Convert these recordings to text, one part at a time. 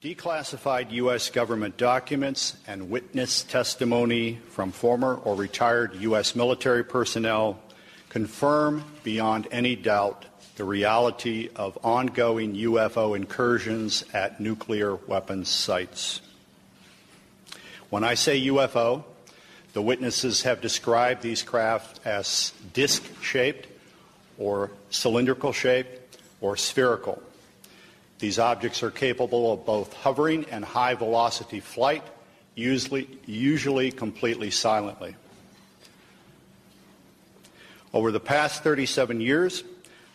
Declassified U.S. government documents and witness testimony from former or retired U.S. military personnel confirm beyond any doubt the reality of ongoing UFO incursions at nuclear weapons sites. When I say UFO, the witnesses have described these craft as disc-shaped or cylindrical-shaped or spherical. These objects are capable of both hovering and high-velocity flight, usually completely silently. Over the past 37 years,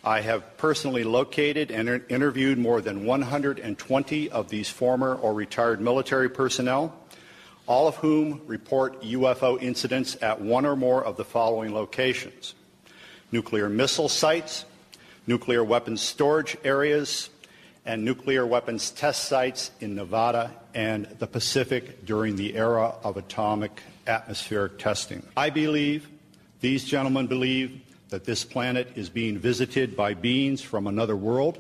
I have personally located and interviewed more than 120 of these former or retired military personnel, all of whom report UFO incidents at one or more of the following locations: nuclear missile sites, nuclear weapons storage areas, and nuclear weapons test sites in Nevada and the Pacific during the era of atomic atmospheric testing. I believe, these gentlemen believe, that this planet is being visited by beings from another world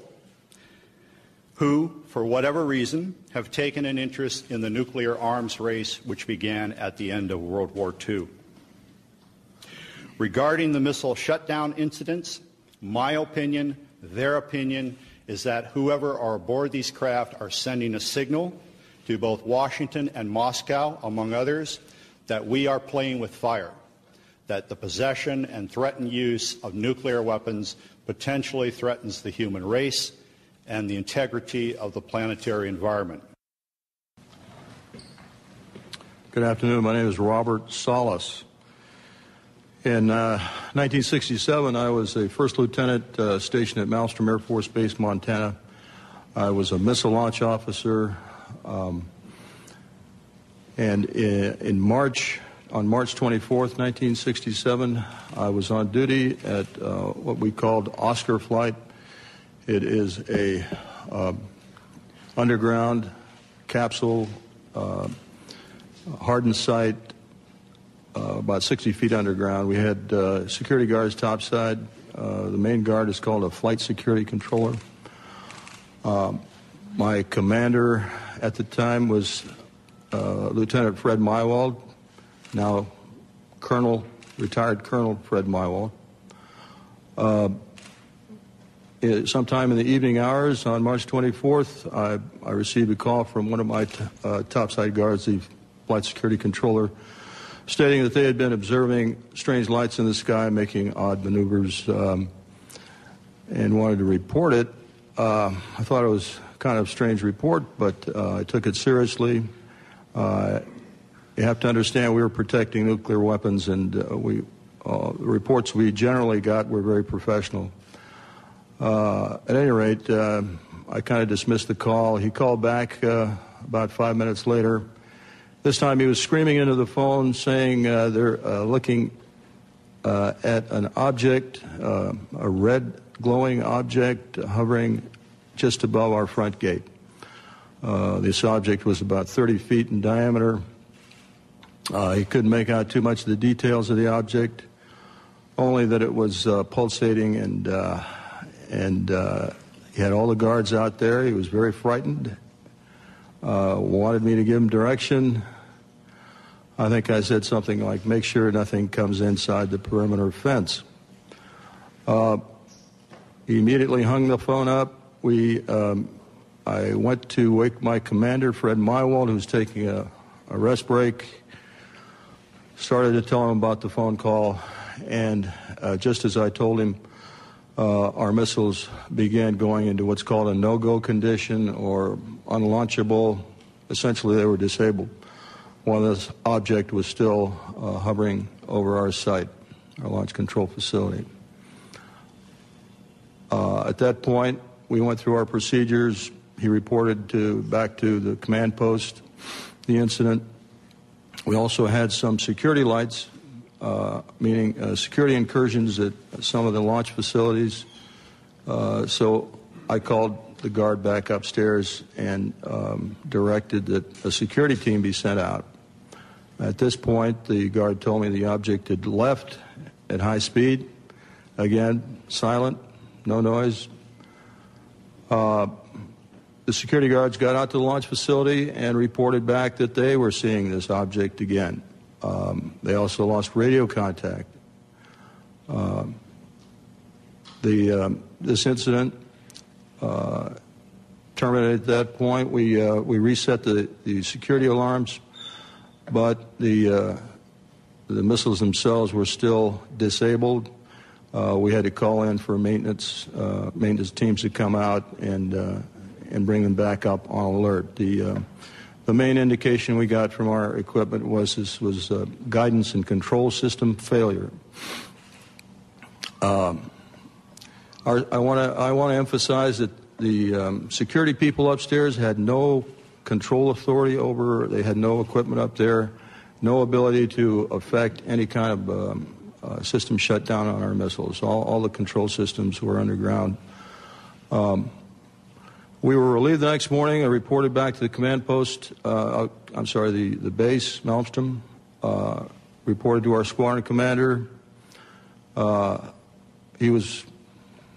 who, for whatever reason, have taken an interest in the nuclear arms race which began at the end of World War II. Regarding the missile shutdown incidents, my opinion, their opinion, is that whoever are aboard these craft are sending a signal to both Washington and Moscow, among others, that we are playing with fire, that the possession and threatened use of nuclear weapons potentially threatens the human race and the integrity of the planetary environment. Good afternoon. My name is Robert Salas. In 1967, I was a first lieutenant stationed at Malmstrom Air Force Base, Montana. I was a missile launch officer, and on March 24th, 1967, I was on duty at what we called Oscar Flight. It is a underground capsule hardened site, about 60 feet underground. We had security guards topside. The main guard is called a flight security controller. My commander at the time was Lieutenant Fred Mywald, now retired Colonel Fred Mywald. Sometime in the evening hours on March 24th, I received a call from one of my topside guards, the flight security controller, stating that they had been observing strange lights in the sky making odd maneuvers and wanted to report it. I thought it was kind of a strange report, but I took it seriously. You have to understand we were protecting nuclear weapons, and the reports we generally got were very professional. At any rate, I kind of dismissed the call. He called back about 5 minutes later. This time he was screaming into the phone saying they're looking at an object, a red glowing object hovering just above our front gate. This object was about 30 feet in diameter. He couldn't make out too much of the details of the object, only that it was pulsating, and he had all the guards out there. He was very frightened, wanted me to give him direction. I think I said something like, make sure nothing comes inside the perimeter fence. He immediately hung the phone up. I went to wake my commander, Fred Mywald, who was taking a rest break, started to tell him about the phone call, and just as I told him, our missiles began going into what's called a no-go condition or unlaunchable. Essentially, they were disabled while this object was still hovering over our site, our launch control facility. At that point, we went through our procedures. He reported back to the command post the incident. We also had some security lights, meaning security incursions at some of the launch facilities. So I called the guard back upstairs and directed that a security team be sent out. At this point, the guard told me the object had left at high speed. Again, silent, no noise. the security guards got out to the launch facility and reported back that they were seeing this object again. They also lost radio contact. This incident terminated at that point. We reset the security alarms, but the missiles themselves were still disabled. We had to call in for maintenance teams to come out and bring them back up on alert. The main indication we got from our equipment was this was guidance and control system failure. I want to emphasize that the security people upstairs had no control authority over. They had no equipment up there, no ability to affect any kind of system shutdown on our missiles. All the control systems were underground. We were relieved the next morning. I reported back to the command post, the base, Malmstrom, reported to our squadron commander. He was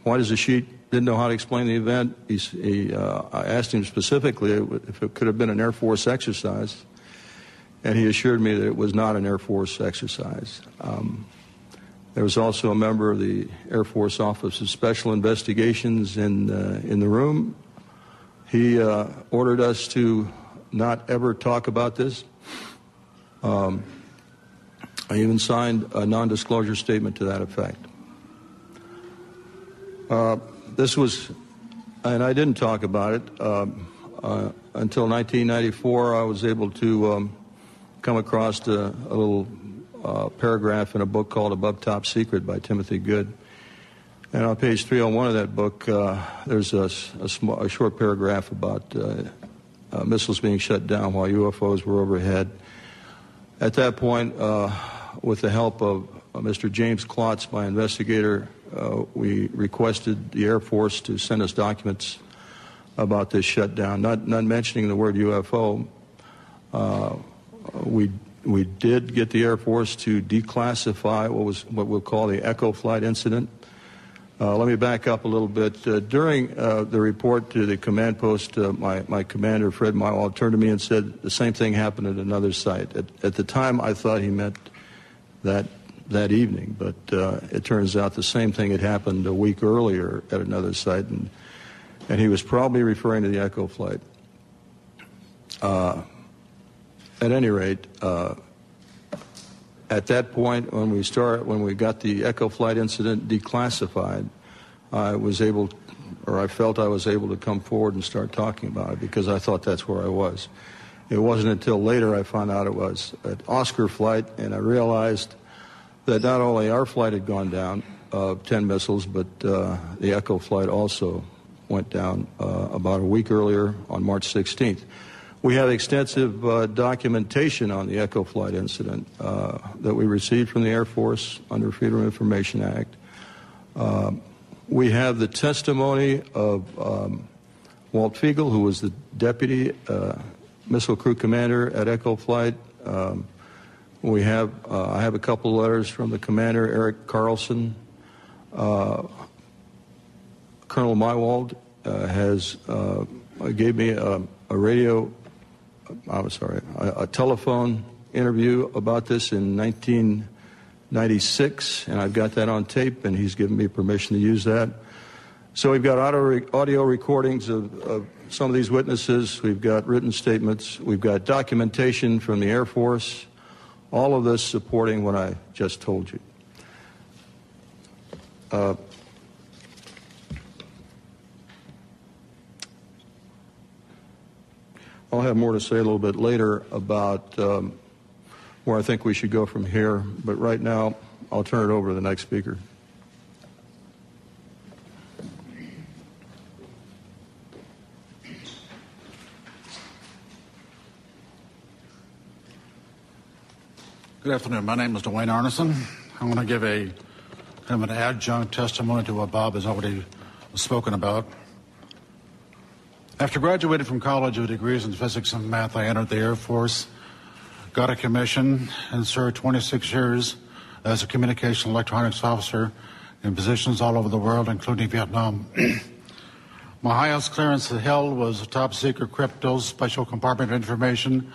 white as a sheet, didn't know how to explain the event. I asked him specifically if it could have been an Air Force exercise, and he assured me that it was not an Air Force exercise. There was also a member of the Air Force Office of Special Investigations in the room. He ordered us to not ever talk about this. I even signed a non-disclosure statement to that effect. This was, and I didn't talk about it until 1994. I was able to come across a little paragraph in a book called Above Top Secret by Timothy Good. And on page 301 of that book, there's a short paragraph about missiles being shut down while UFOs were overhead. At that point, with the help of Mr. James Klotz, my investigator, we requested the Air Force to send us documents about this shutdown, not mentioning the word UFO. We did get the Air Force to declassify what we'll call the Echo Flight incident. Let me back up a little bit. During the report to the command post, my commander, Fred Mywald, turned to me and said the same thing happened at another site. At the time, I thought he meant that evening, but it turns out the same thing had happened a week earlier at another site, and he was probably referring to the Echo Flight. At any rate, at that point, when we got the Echo Flight incident declassified, I felt I was able to come forward and start talking about it because I thought that's where I was. It wasn't until later I found out it was an Oscar flight, and I realized that not only our flight had gone down, 10 missiles, but the Echo Flight also went down about a week earlier on March 16th. We have extensive documentation on the Echo Flight incident that we received from the Air Force under Freedom of Information Act. We have the testimony of Walt Fiegel, who was the deputy missile crew commander at Echo Flight. I have a couple of letters from the commander, Eric Carlson. Colonel Mywald gave me a telephone interview about this in 1996, and I've got that on tape, and he's given me permission to use that. So we've got audio recordings of some of these witnesses. We've got written statements. We've got documentation from the Air Force. All of this supporting what I just told you. I'll have more to say a little bit later about where I think we should go from here, but right now I'll turn it over to the next speaker. Good afternoon. My name is Dwayne Arneson. I want to give an adjunct testimony to what Bob has already spoken about. After graduating from college with degrees in physics and math, I entered the Air Force, got a commission, and served 26 years as a communication electronics officer in positions all over the world, including Vietnam. My highest clearance held was top secret crypto special compartment information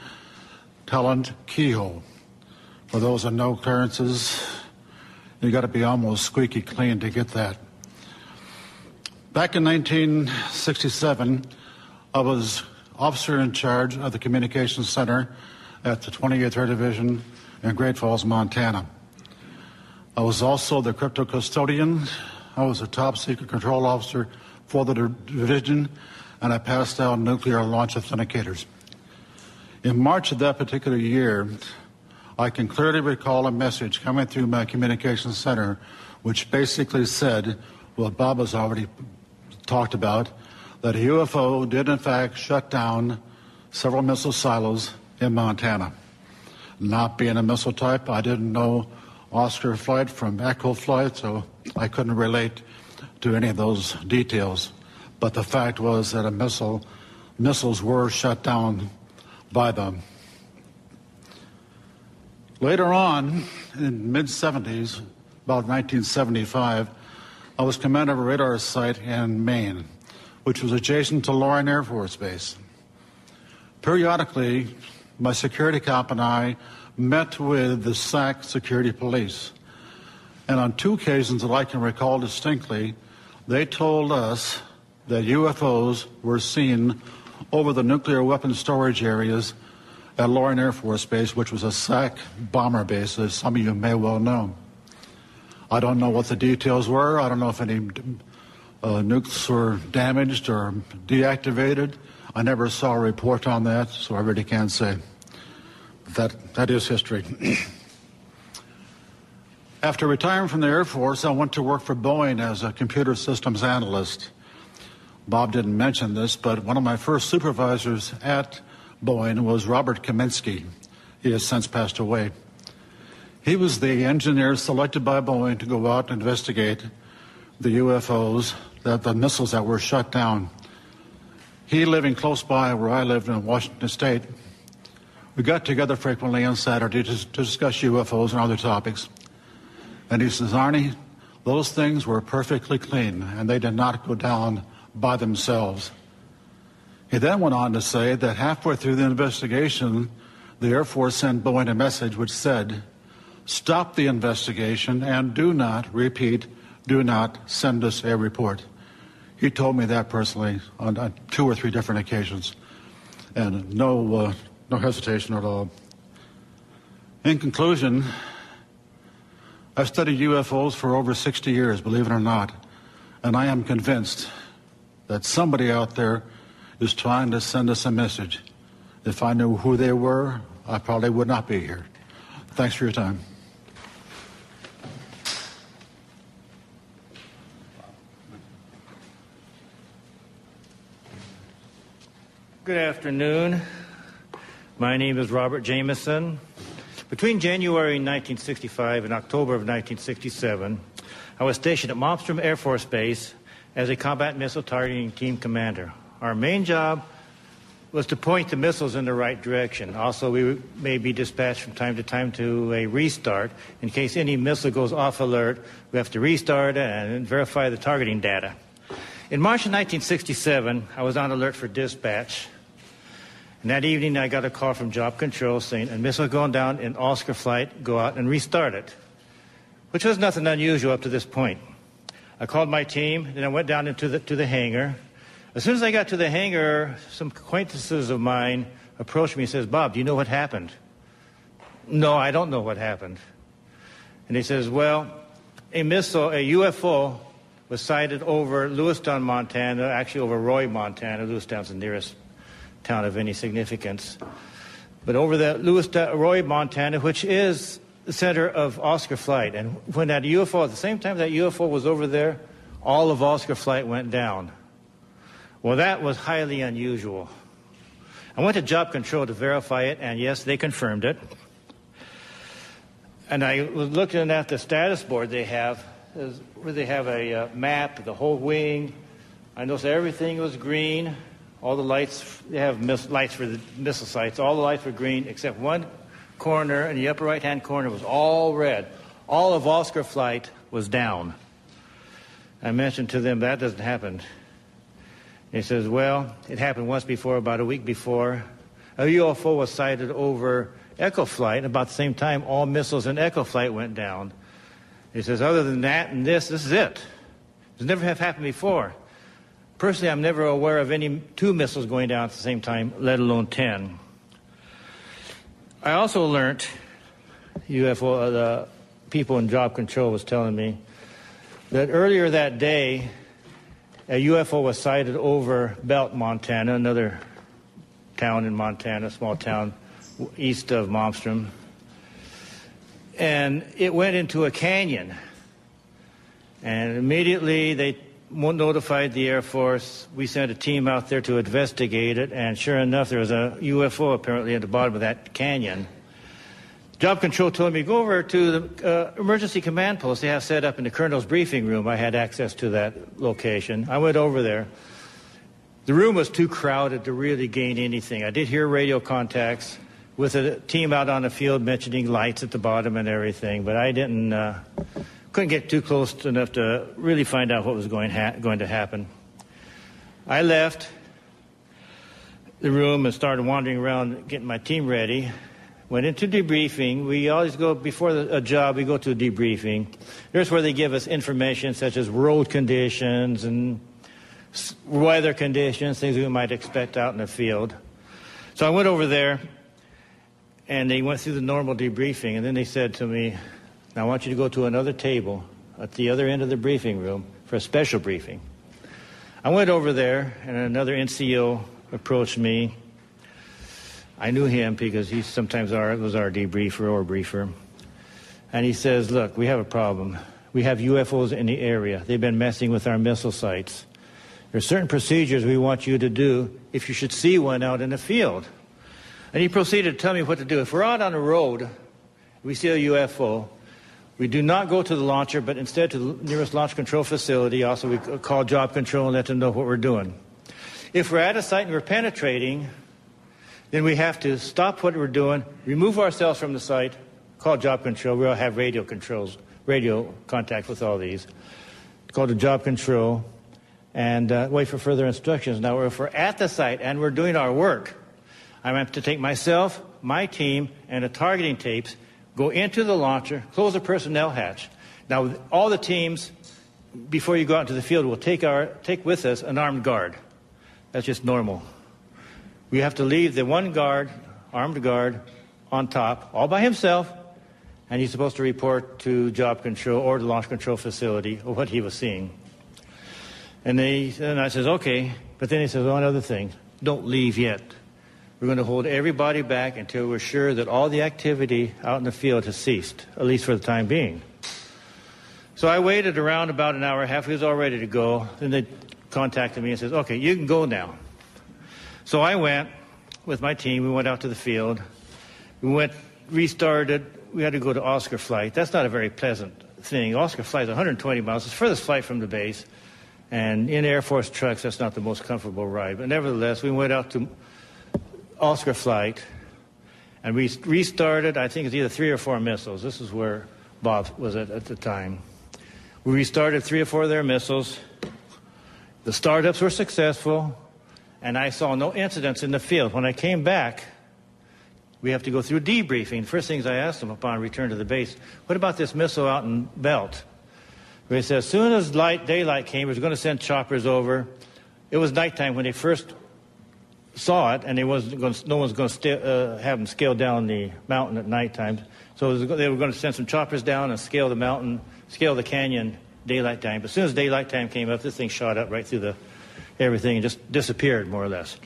talent keyhole. For those that know clearances, you got to be almost squeaky clean to get that. Back in 1967, I was officer in charge of the Communications Center at the 28th Air Division in Great Falls, Montana. I was also the crypto custodian. I was a top secret control officer for the division, and I passed out nuclear launch authenticators. In March of that particular year, I can clearly recall a message coming through my communications center which basically said what Bob has already talked about, that a UFO did in fact shut down several missile silos in Montana. Not being a missile type, I didn't know Oscar flight from Echo flight, so I couldn't relate to any of those details. But the fact was that missiles were shut down by them. Later on, in mid-70s, about 1975, I was commander of a radar site in Maine, which was adjacent to Malmstrom Air Force Base. Periodically, my security cop and I met with the SAC security police. And on two occasions that I can recall distinctly, they told us that UFOs were seen over the nuclear weapons storage areas at Malmstrom Air Force Base, which was a SAC bomber base, as some of you may well know. I don't know what the details were. I don't know if any nukes were damaged or deactivated. I never saw a report on that, so I really can't say. That is history. After retiring from the Air Force, I went to work for Boeing as a computer systems analyst. Bob didn't mention this, but one of my first supervisors at Boeing was Robert Kaminsky. He has since passed away. He was the engineer selected by Boeing to go out and investigate the UFOs, the missiles that were shut down. He living close by where I lived in Washington State. We got together frequently on Saturday to discuss UFOs and other topics. And he says, Arnie, those things were perfectly clean, and they did not go down by themselves. He then went on to say that halfway through the investigation, the Air Force sent Boeing a message which said, stop the investigation and do not send us a report. He told me that personally on 2 or 3 different occasions, and no hesitation at all. In conclusion, I've studied UFOs for over 60 years, believe it or not, and I am convinced that somebody out there is trying to send us a message. If I knew who they were, I probably would not be here. Thanks for your time. Good afternoon. My name is Robert Jameson. Between January 1965 and October of 1967, I was stationed at Malmstrom Air Force Base as a combat missile targeting team commander. Our main job was to point the missiles in the right direction. Also, we may be dispatched from time to time to a restart. In case any missile goes off alert, we have to restart and verify the targeting data. In March of 1967, I was on alert for dispatch. And that evening, I got a call from Job Control saying, a missile going down in Oscar flight, go out and restart it, which was nothing unusual up to this point. I called my team, and I went down into the hangar. As soon as I got to the hangar, some acquaintances of mine approached me and says, Bob, do you know what happened? No, I don't know what happened. And he says, well, a UFO, was sighted over Lewistown, Montana, actually over Roy, Montana. Lewistown's the nearest town of any significance. But over the Roy, Montana, which is the center of Oscar flight. And when that UFO, at the same time that UFO was over there, all of Oscar flight went down. Well, that was highly unusual. I went to Job Control to verify it, and yes, they confirmed it. And I was looking at the status board they have, where they have a map, the whole wing. I noticed everything was green. All the lights, they have lights for the missile sites. All the lights were green, except one corner in the upper right-hand corner was all red. All of Oscar flight was down. I mentioned to them that doesn't happen. He says, well, it happened once before, about a week before. A UFO was sighted over Echo Flight. About the same time, all missiles in Echo Flight went down. He says, other than that and this is it. It's never have happened before. Personally, I'm never aware of any 2 missiles going down at the same time, let alone 10. I also learned, the people in job control was telling me, that earlier that day, a UFO was sighted over Belt, Montana, another town in Montana, small town east of Malmstrom. And it went into a canyon. And immediately they notified the Air Force. We sent a team out there to investigate it. And sure enough, there was a UFO apparently at the bottom of that canyon. Job control told me, go over to the emergency command post they have set up in the colonel's briefing room. I had access to that location. I went over there. The room was too crowded to really gain anything. I did hear radio contacts with a team out on the field mentioning lights at the bottom and everything, but I couldn't get too close enough to really find out what was going to happen. I left the room and started wandering around getting my team ready. Went into debriefing. We always go, before a job, we go to a debriefing. There's where they give us information such as road conditions and weather conditions, things we might expect out in the field. So I went over there, and they went through the normal debriefing, and then they said to me, now I want you to go to another table at the other end of the briefing room for a special briefing. I went over there, and another NCO approached me. I knew him because he sometimes was our debriefer or briefer. And he says, look, we have a problem. We have UFOs in the area. They've been messing with our missile sites. There are certain procedures we want you to do if you should see one out in the field. And he proceeded to tell me what to do. If we're out on the road, we see a UFO, we do not go to the launcher, but instead to the nearest launch control facility. Also, we call job control and let them know what we're doing. If we're at a site and we're penetrating, then we have to stop what we're doing, remove ourselves from the site, call job control. We'll have radio contact with all these. Call to job control and wait for further instructions. Now, if we're at the site and we're doing our work, I have to take myself, my team, and the targeting tapes, go into the launcher, close the personnel hatch. Now, all the teams, before you go out into the field, will take with us an armed guard. That's just normal. We have to leave the one guard, armed guard, on top, all by himself, and he's supposed to report to job control or the launch control facility of what he was seeing. And I says, okay, but then he says, one other thing, don't leave yet. We're going to hold everybody back until we're sure that all the activity out in the field has ceased, at least for the time being. So I waited around about an hour and a half. He was all ready to go. Then they contacted me and says, okay, you can go now. So I went with my team. We went out to the field. Restarted. We had to go to Oscar Flight. That's not a very pleasant thing. Oscar Flight is 120 miles. It's the furthest flight from the base. And in Air Force trucks, that's not the most comfortable ride. But nevertheless, we went out to Oscar Flight, and we restarted, I think it's either 3 or 4 missiles. This is where Bob was at the time. We restarted 3 or 4 of their missiles. The startups were successful, and I saw no incidents in the field. When I came back, we have to go through debriefing. First things I asked them upon return to the base, what about this missile out in Belt? They said as soon as daylight came, we were going to send choppers over. It was nighttime when they first saw it, and no one's going to have them scale down the mountain at nighttime. So they were going to send some choppers down and scale the canyon daylight time. But as soon as daylight time came up, this thing shot up right through everything and just disappeared, more or less.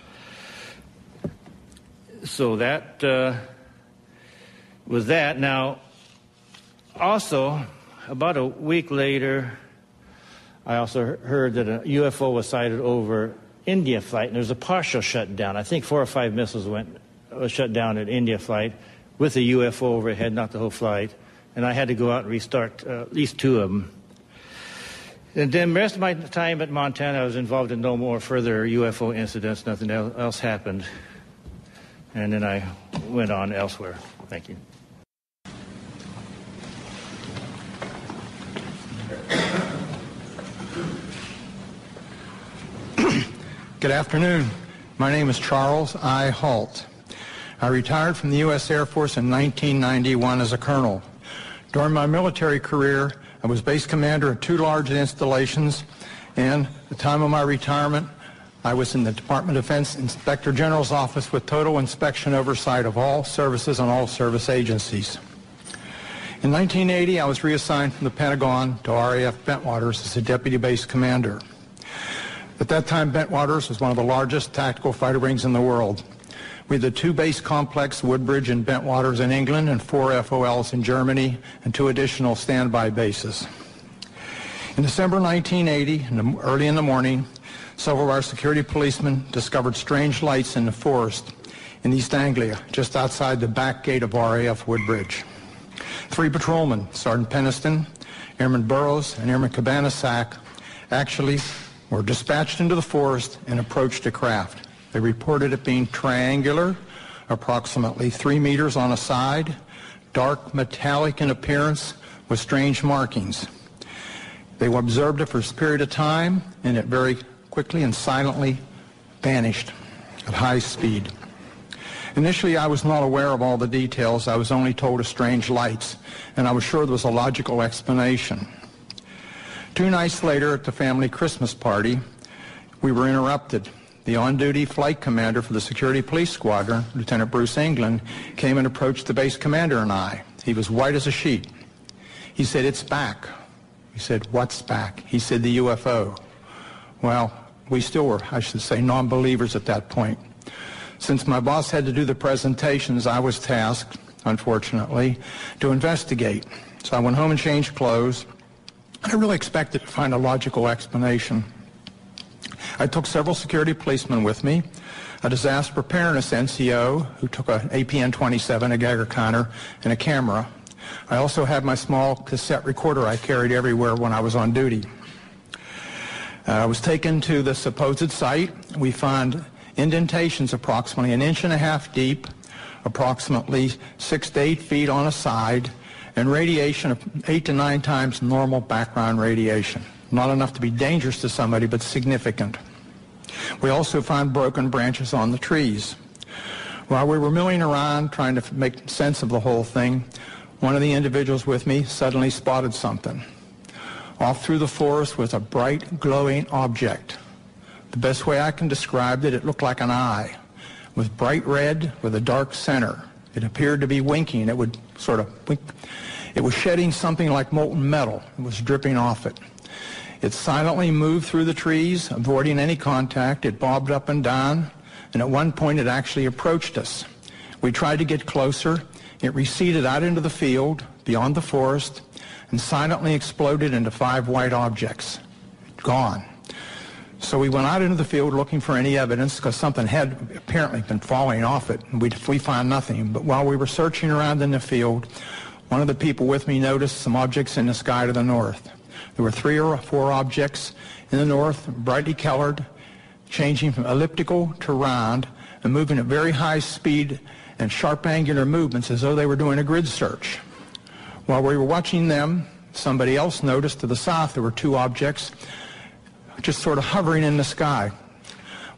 So that was that. Now, also, about a week later, I also heard that a UFO was sighted over India Flight, and there was a partial shutdown. I think 4 or 5 missiles was shut down at India Flight with a UFO overhead, not the whole flight. And I had to go out and restart at least 2 of them. And then the rest of my time at Montana, I was involved in no more further UFO incidents. Nothing else happened. And then I went on elsewhere. Thank you. Good afternoon. My name is Charles I. Halt. I retired from the U.S. Air Force in 1991 as a colonel. During my military career, I was base commander of 2 large installations, and at the time of my retirement, I was in the Department of Defense Inspector General's office with total inspection oversight of all services and all service agencies. In 1980, I was reassigned from the Pentagon to RAF Bentwaters as a deputy base commander. At that time, Bentwaters was one of the largest tactical fighter wings in the world. We had the 2 base complex, Woodbridge and Bentwaters in England, and 4 FOLs in Germany, and 2 additional standby bases. In December 1980, early in the morning, several of our security policemen discovered strange lights in the forest in East Anglia, just outside the back gate of RAF Woodbridge. 3 patrolmen, Sergeant Peniston, Airman Burrows, and Airman Cabanasac, actually were dispatched into the forest and approached a craft. They reported it being triangular, approximately 3 meters on a side, dark metallic in appearance with strange markings. They observed it for a period of time, and it very quickly and silently vanished at high speed. Initially, I was not aware of all the details. I was only told of strange lights, and I was sure there was a logical explanation. 2 nights later at the family Christmas party, we were interrupted. The on-duty flight commander for the security police squadron, Lieutenant Bruce England, came and approached the base commander and I. He was white as a sheet. He said, "It's back." We said, "What's back?" He said, "The UFO." Well, we still were, I should say, non-believers at that point. Since my boss had to do the presentations, I was tasked, unfortunately, to investigate. So I went home and changed clothes. I really expected to find a logical explanation. I took several security policemen with me, a disaster preparedness NCO who took an APN-27, a Geiger counter, and a camera. I also had my small cassette recorder I carried everywhere when I was on duty. I was taken to the supposed site. We found indentations approximately 1.5 inches deep, approximately 6 to 8 feet on a side, and radiation of 8 to 9 times normal background radiation. Not enough to be dangerous to somebody, but significant. We also found broken branches on the trees. While we were milling around trying to make sense of the whole thing, one of the individuals with me suddenly spotted something. Off through the forest was a bright, glowing object. The best way I can describe it, it looked like an eye. It was bright red with a dark center. It appeared to be winking. It would sort of wink. It was shedding something like molten metal. It was dripping off it. It silently moved through the trees, avoiding any contact. It bobbed up and down, and at one point it actually approached us. We tried to get closer. It receded out into the field, beyond the forest, and silently exploded into 5 white objects. Gone. So we went out into the field looking for any evidence, because something had apparently been falling off it, and we found nothing. But while we were searching around in the field, one of the people with me noticed some objects in the sky to the north. There were 3 or 4 objects in the north, brightly colored, changing from elliptical to round, and moving at very high speed and sharp angular movements as though they were doing a grid search. While we were watching them, somebody else noticed to the south there were 2 objects just sort of hovering in the sky.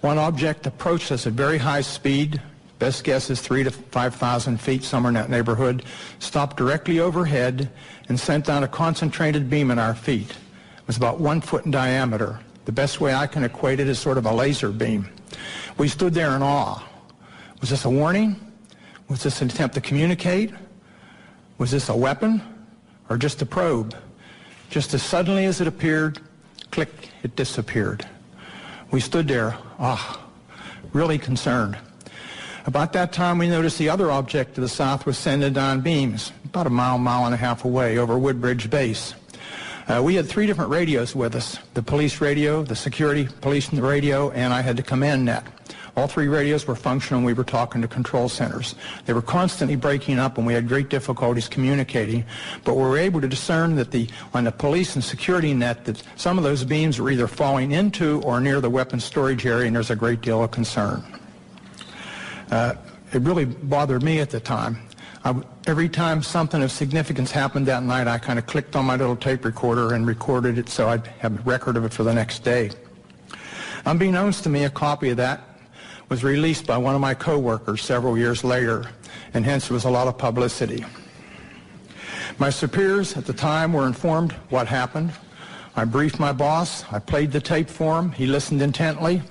One object approached us at very high speed, best guess is 3,000 to 5,000 feet, somewhere in that neighborhood, stopped directly overhead and sent down a concentrated beam at our feet. It was about 1 foot in diameter. The best way I can equate it is sort of a laser beam. We stood there in awe. Was this a warning? Was this an attempt to communicate? Was this a weapon or just a probe? Just as suddenly as it appeared, click, it disappeared. We stood there, really concerned. About that time, we noticed the other object to the south was sending down beams, about a mile, 1.5 miles away over Woodbridge Base. We had 3 different radios with us, the police radio, the security police radio, and I had the command net. All 3 radios were functional, and we were talking to control centers. They were constantly breaking up, and we had great difficulties communicating, but we were able to discern that on the police and security net that some of those beams were either falling into or near the weapons storage area, and there's a great deal of concern. It really bothered me at the time. Every time something of significance happened that night, I kind of clicked on my little tape recorder and recorded it so I'd have a record of it for the next day. Unbeknownst to me, a copy of that was released by one of my co-workers several years later, and hence there was a lot of publicity. My superiors at the time were informed what happened. I briefed my boss. I played the tape for him. He listened intently.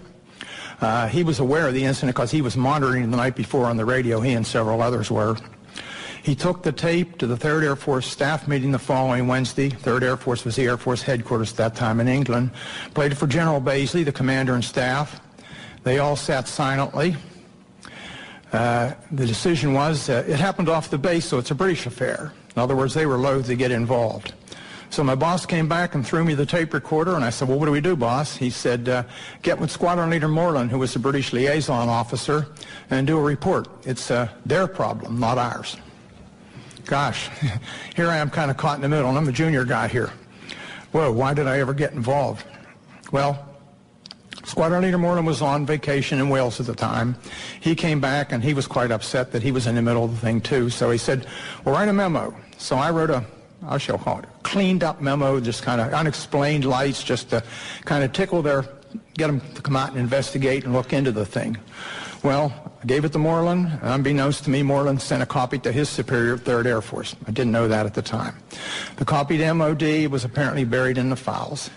He was aware of the incident because he was monitoring the night before on the radio. He and several others were. He took the tape to the 3rd Air Force staff meeting the following Wednesday. 3rd Air Force was the Air Force headquarters at that time in England. Played it for General Baisley, the commander and staff. They all sat silently. The decision was, it happened off the base, so it's a British affair. In other words, they were loath to get involved. So my boss came back and threw me the tape recorder, and I said, well, what do we do, boss? He said, get with Squadron Leader Moreland, who was the British liaison officer, and do a report. It's their problem, not ours. Gosh, here I am kind of caught in the middle, and I'm a junior guy here. Whoa, why did I ever get involved? Well, Squadron Leader Moreland was on vacation in Wales at the time. He came back, and he was quite upset that he was in the middle of the thing, too. So he said, well, write a memo. So I wrote I shall call it a cleaned-up memo, just kind of unexplained lights, just to kind of get them to come out and investigate and look into the thing. Well, I gave it to Moreland, and unbeknownst to me, Moreland sent a copy to his superior at 3rd Air Force. I didn't know that at the time. The copy to MOD was apparently buried in the files.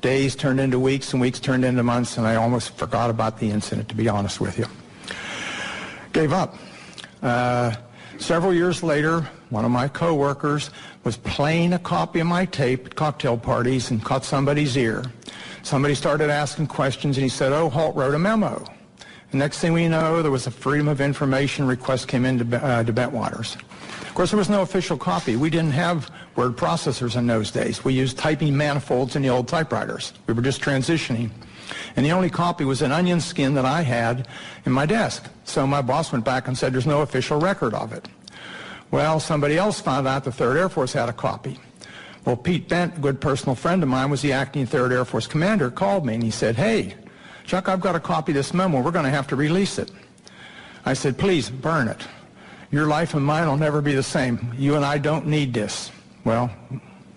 Days turned into weeks, and weeks turned into months, and I almost forgot about the incident, to be honest with you. Gave up. Several years later, one of my co-workers was playing a copy of my tape at cocktail parties and caught somebody's ear. Somebody started asking questions, and he said, oh, Halt wrote a memo. The next thing we know, there was a Freedom of Information request came into Bentwaters. Of course, there was no official copy. We didn't have word processors in those days. We used typing manifolds in the old typewriters. We were just transitioning. And the only copy was an onion skin that I had in my desk. So my boss went back and said there's no official record of it. Well, somebody else found out the 3rd Air Force had a copy. Well, Pete Bent, a good personal friend of mine, was the acting 3rd Air Force commander, called me and he said, hey, Chuck, I've got a copy of this memo. We're going to have to release it. I said, please, burn it. Your life and mine will never be the same. You and I don't need this. Well,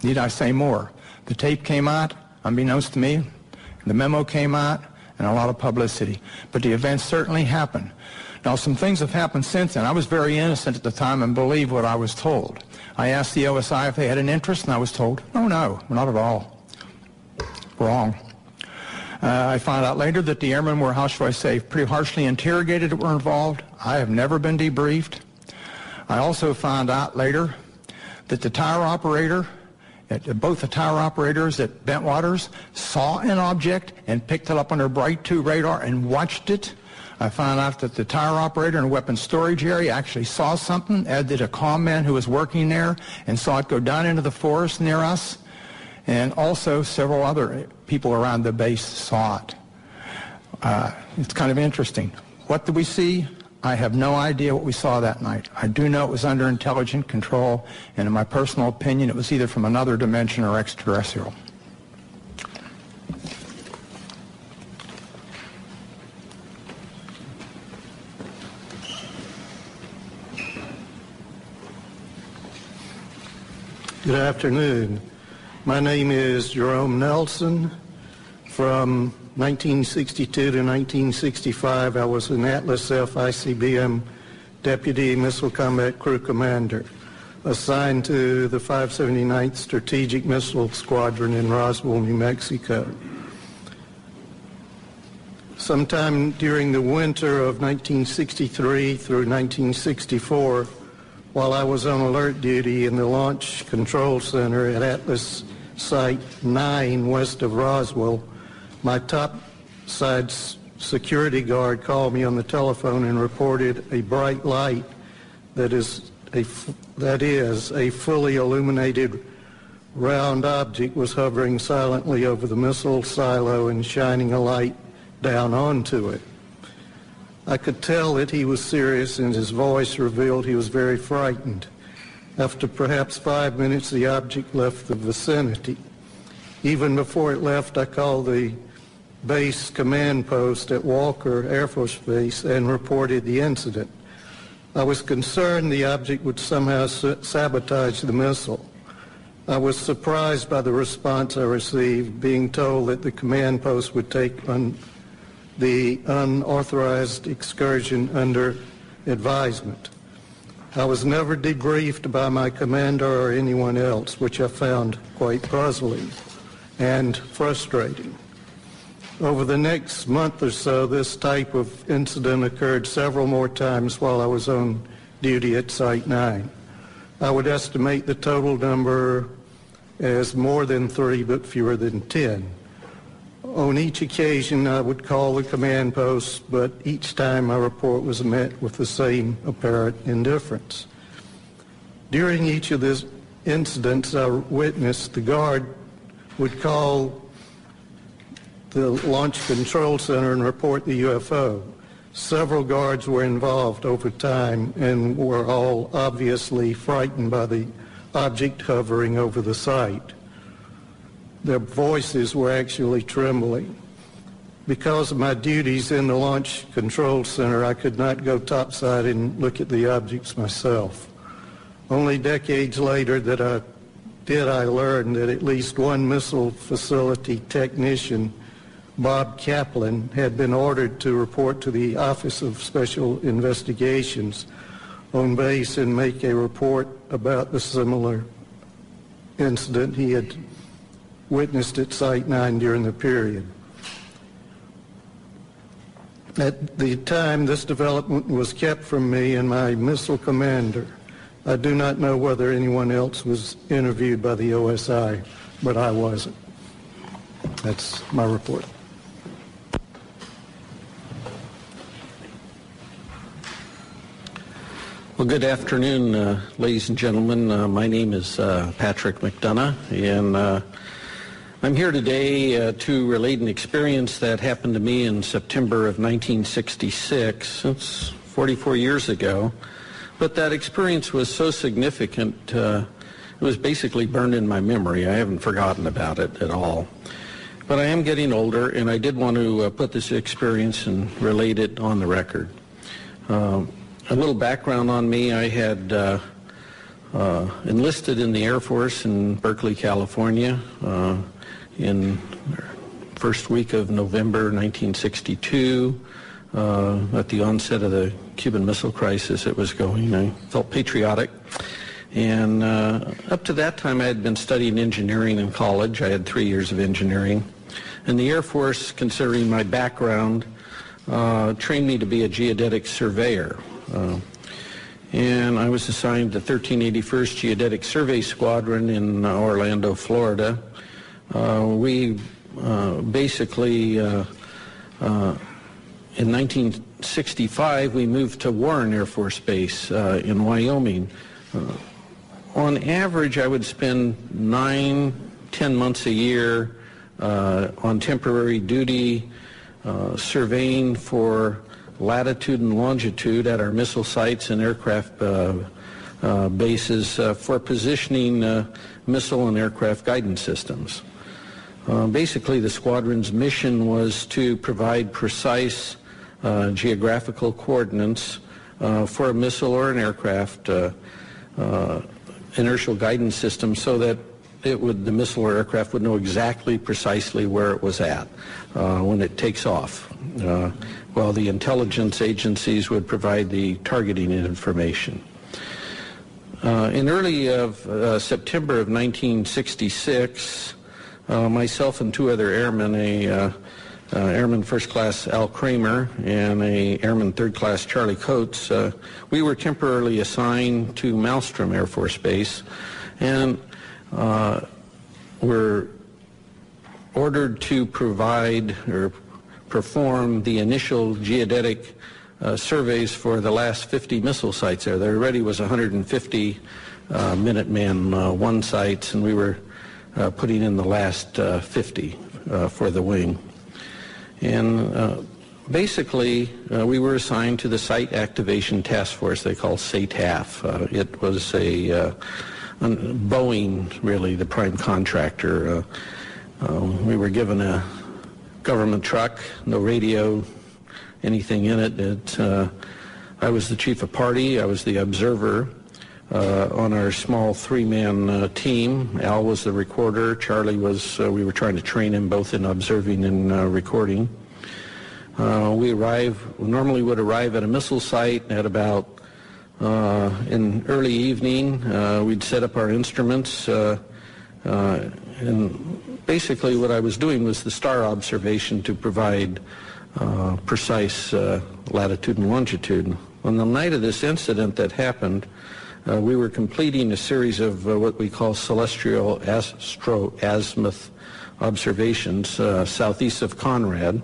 need I say more? The tape came out, unbeknownst to me. The memo came out, and a lot of publicity. But the event certainly happened. Now, some things have happened since then. I was very innocent at the time and believed what I was told. I asked the OSI if they had an interest, and I was told, oh, no, not at all. Wrong. I found out later that the airmen were, how shall I say, pretty harshly interrogated that were involved. I have never been debriefed. I also found out later that the tower operator, both the tower operators at Bentwaters saw an object and picked it up on their Bright 2 radar and watched it. I found out that the tower operator in the weapons storage area actually saw something, as did a comm man who was working there and saw it go down into the forest near us. And also several other people around the base saw it. It's kind of interesting. What did we see? I have no idea what we saw that night. I do know it was under intelligent control, and in my personal opinion, it was either from another dimension or extraterrestrial. Good afternoon. My name is Jerome Nelson. From 1962 to 1965, I was an Atlas F ICBM Deputy Missile Combat Crew Commander, assigned to the 579th Strategic Missile Squadron in Roswell, New Mexico. Sometime during the winter of 1963 through 1964, while I was on alert duty in the Launch Control Center at Atlas Site 9 west of Roswell, my topside security guard called me on the telephone and reported a bright light that is a fully illuminated round object was hovering silently over the missile silo and shining a light down onto it. I could tell that he was serious, and his voice revealed he was very frightened. After perhaps 5 minutes, the object left the vicinity. Even before it left, I called the base command post at Walker Air Force Base and reported the incident. I was concerned the object would somehow sabotage the missile. I was surprised by the response I received, being told that the command post would take the unauthorized excursion under advisement. I was never debriefed by my commander or anyone else, which I found quite puzzling and frustrating. Over the next month or so, this type of incident occurred several more times while I was on duty at Site 9. I would estimate the total number as more than 3, but fewer than 10. On each occasion, I would call the command post, but each time my report was met with the same apparent indifference. During each of these incidents I witnessed, the guard would call the Launch Control Center and report the UFO. Several guards were involved over time and were all obviously frightened by the object hovering over the site. Their voices were actually trembling. Because of my duties in the Launch Control Center, I could not go topside and look at the objects myself. Only decades later did I learn that at least one missile facility technician, Bob Kaplan, had been ordered to report to the Office of Special Investigations on base and make a report about the similar incident he had witnessed at Site 9 during the period. At the time, this development was kept from me and my missile commander. I do not know whether anyone else was interviewed by the OSI, but I wasn't. That's my report. Well, good afternoon, ladies and gentlemen. My name is Patrick McDonough, and I'm here today to relate an experience that happened to me in September of 1966. It's 44 years ago, but that experience was so significant, it was basically burned in my memory. I haven't forgotten about it at all. But I am getting older, and I did want to put this experience and relate it on the record. A little background on me: I had enlisted in the Air Force in Berkeley, California in first week of November 1962. At the onset of the Cuban Missile Crisis, it was going. I felt patriotic. And up to that time, I had been studying engineering in college. I had 3 years of engineering. And the Air Force, considering my background, trained me to be a geodetic surveyor. And I was assigned to 1381st Geodetic Survey Squadron in Orlando, Florida. We basically, in 1965, we moved to Warren Air Force Base in Wyoming. On average, I would spend 9-10 months a year on temporary duty, surveying for latitude and longitude at our missile sites and aircraft bases for positioning missile and aircraft guidance systems. Basically, the squadron's mission was to provide precise geographical coordinates for a missile or an aircraft inertial guidance system, so that the missile or aircraft would know exactly precisely where it was at when it takes off, while the intelligence agencies would provide the targeting information. In early September of 1966, myself and 2 other airmen, Airman First Class Al Kramer and a Airman Third Class Charlie Coates, we were temporarily assigned to Malmstrom Air Force Base, and were ordered to provide or perform the initial geodetic surveys for the last 50 missile sites there. There already was 150 Minuteman I sites, and we were putting in the last 50 for the wing. And basically, we were assigned to the Site Activation Task Force they call SATAF. It was a Boeing, really, the prime contractor. We were given a government truck, no radio, anything in it. I was the chief of party. I was the observer on our small 3-man team. Al was the recorder. Charlie was, we were trying to train him both in observing and recording. We normally would arrive at a missile site at about in early evening. We'd set up our instruments, and basically what I was doing was the star observation to provide precise latitude and longitude. On the night of this incident that happened, we were completing a series of what we call celestial astro-azimuth observations southeast of Conrad.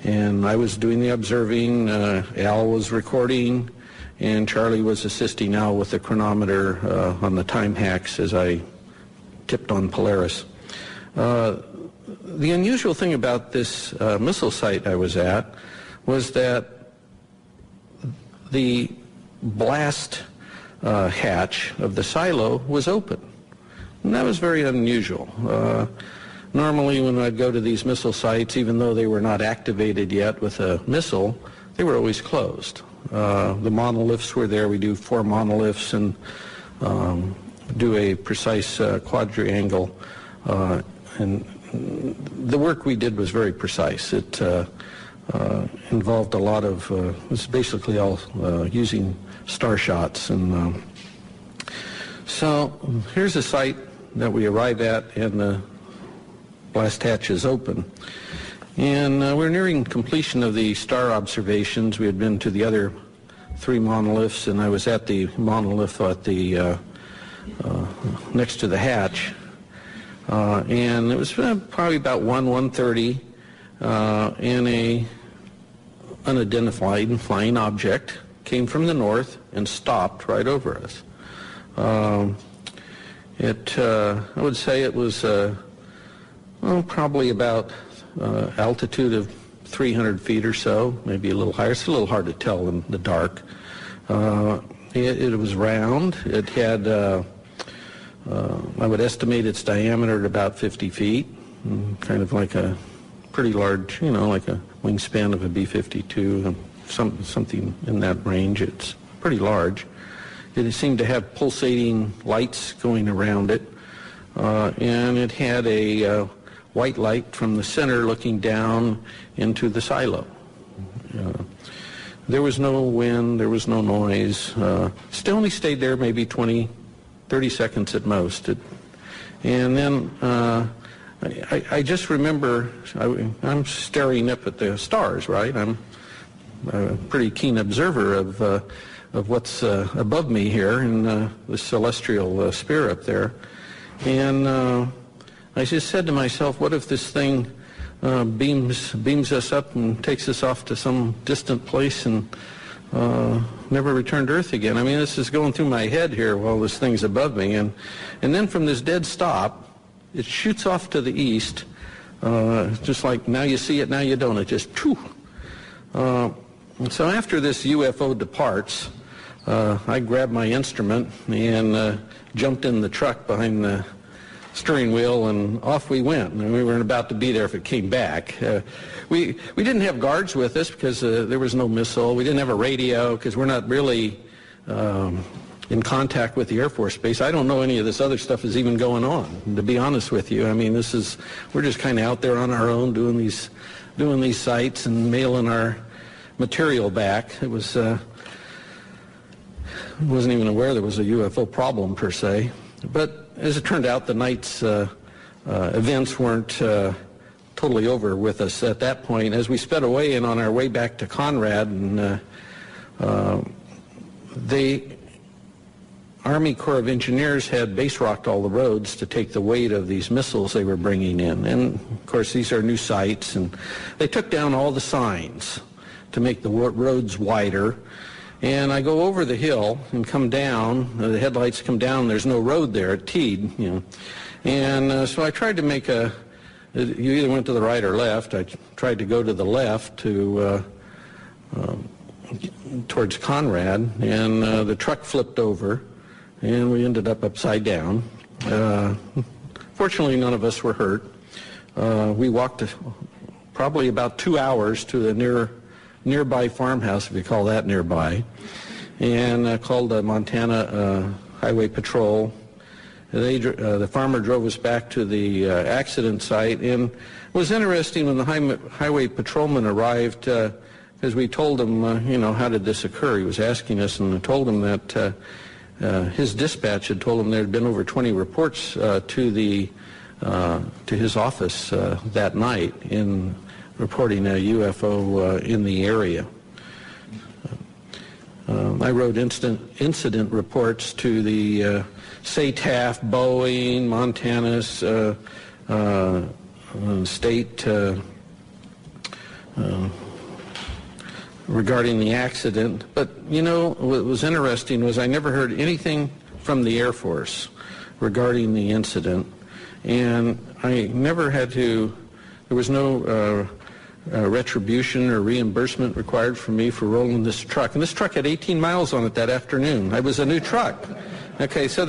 And I was doing the observing, Al was recording, and Charlie was assisting Al with the chronometer on the time hacks as I tipped on Polaris. The unusual thing about this missile site I was at was that the blast hatch of the silo was open. And that was very unusual. Normally when I'd go to these missile sites, even though they were not activated yet with a missile, they were always closed. The monoliths were there. We do 4 monoliths and do a precise quadrangle. And the work we did was very precise. It involved a lot of, it was basically all using star shots. And so here's a site that we arrived at, and the blast hatch is open. And we're nearing completion of the star observations. We had been to the other 3 monoliths, and I was at the monolith at the next to the hatch. And it was probably about 1:30, and a unidentified flying object came from the north and stopped right over us. I would say it was probably about altitude of 300 feet or so, maybe a little higher. It's a little hard to tell in the dark. It was round. It had, I would estimate its diameter at about 50 feet, kind of like a pretty large, like a wingspan of a B-52, something in that range. It's pretty large. It seemed to have pulsating lights going around it, and it had a white light from the center looking down into the silo. There was no wind, there was no noise. It only stayed there maybe 20, 30 seconds at most. And then I just remember, I'm staring up at the stars, right? I'm a pretty keen observer of what's above me here in the celestial sphere up there. And I just said to myself, what if this thing beams us up and takes us off to some distant place and never returned to Earth again? I mean, this is going through my head here while this thing's above me. And then from this dead stop, it shoots off to the east, just like now you see it, now you don't. It just, phew. So after this UFO departs, I grabbed my instrument and jumped in the truck behind the steering wheel, and off we went. And we weren't about to be there if it came back. We didn't have guards with us because there was no missile. We didn't have a radio because we're not really in contact with the Air Force Base. I don't know any of this other stuff is even going on, to be honest with you. I mean, we're just kind of out there on our own doing these sites and mailing our material back. It was wasn't even aware there was a UFO problem per se. But as it turned out, the night's events weren't totally over with us at that point. As we sped away and on our way back to Conrad, and the Army Corps of Engineers had base rocked all the roads to take the weight of these missiles they were bringing in. And of course, these are new sites, and they took down all the signs to make the roads wider. And I go over the hill and come down, the headlights come down, there's no road there at Teed, And so I tried to make you either went to the right or left. I tried to go to the left towards Conrad, and the truck flipped over, and we ended up upside down. Fortunately, none of us were hurt. We walked probably about 2 hours to the nearby farmhouse, if you call that nearby, and called the Montana Highway Patrol, The farmer drove us back to the accident site, and it was interesting when the highway patrolman arrived, because we told him, how did this occur? He was asking us, and I told him that his dispatch had told him there had been over 20 reports to his office that night in reporting a UFO in the area. I wrote incident reports to the SATAF, Boeing, Montana's state regarding the accident. But, what was interesting was I never heard anything from the Air Force regarding the incident. And I never had to, there was no retribution or reimbursement required from me for rolling this truck. And this truck had 18 miles on it that afternoon. It was a new truck. Okay, so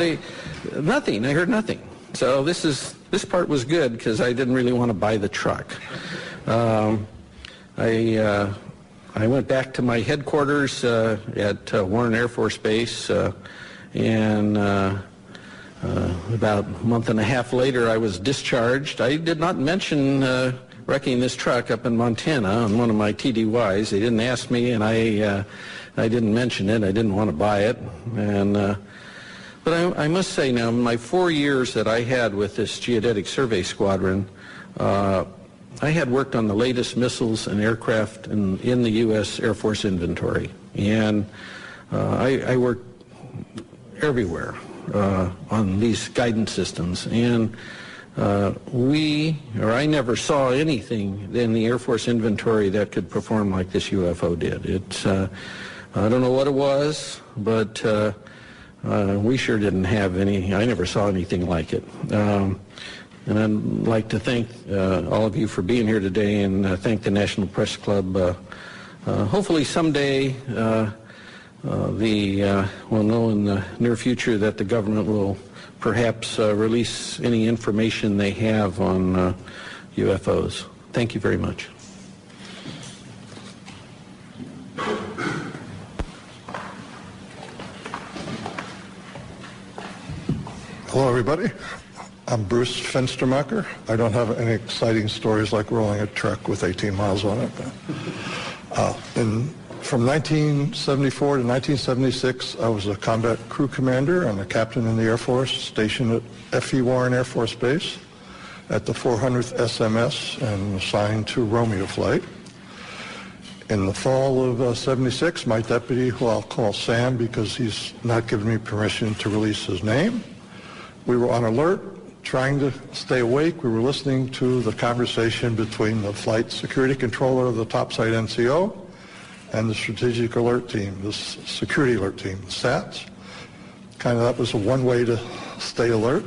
nothing. I heard nothing. So this part was good because I didn't really want to buy the truck. I went back to my headquarters at Warren Air Force Base, and about a month and a half later I was discharged. I did not mention wrecking this truck up in Montana on one of my TDYs. They didn't ask me, and I didn't mention it. I didn't want to buy it. But I must say now, in my 4 years that I had with this Geodetic Survey Squadron, I had worked on the latest missiles and aircraft in the U.S. Air Force inventory. And I worked everywhere on these guidance systems. And I never saw anything in the Air Force inventory that could perform like this UFO did. I don't know what it was, but we sure didn't have any. I never saw anything like it. And I'd like to thank all of you for being here today, and thank the National Press Club. Hopefully someday we'll know in the near future that the government will perhaps release any information they have on UFOs. Thank you very much. Hello, everybody. I'm Bruce Fenstermacher. I don't have any exciting stories like rolling a truck with 18 miles on it. From 1974 to 1976, I was a combat crew commander and a captain in the Air Force stationed at F.E. Warren Air Force Base at the 400th SMS and assigned to Romeo Flight. In the fall of 76, my deputy, who I'll call Sam because he's not given me permission to release his name, we were on alert, trying to stay awake. We were listening to the conversation between the flight security controller of the topside NCO and the strategic alert team, the security alert team, the SATs. That was one way to stay alert,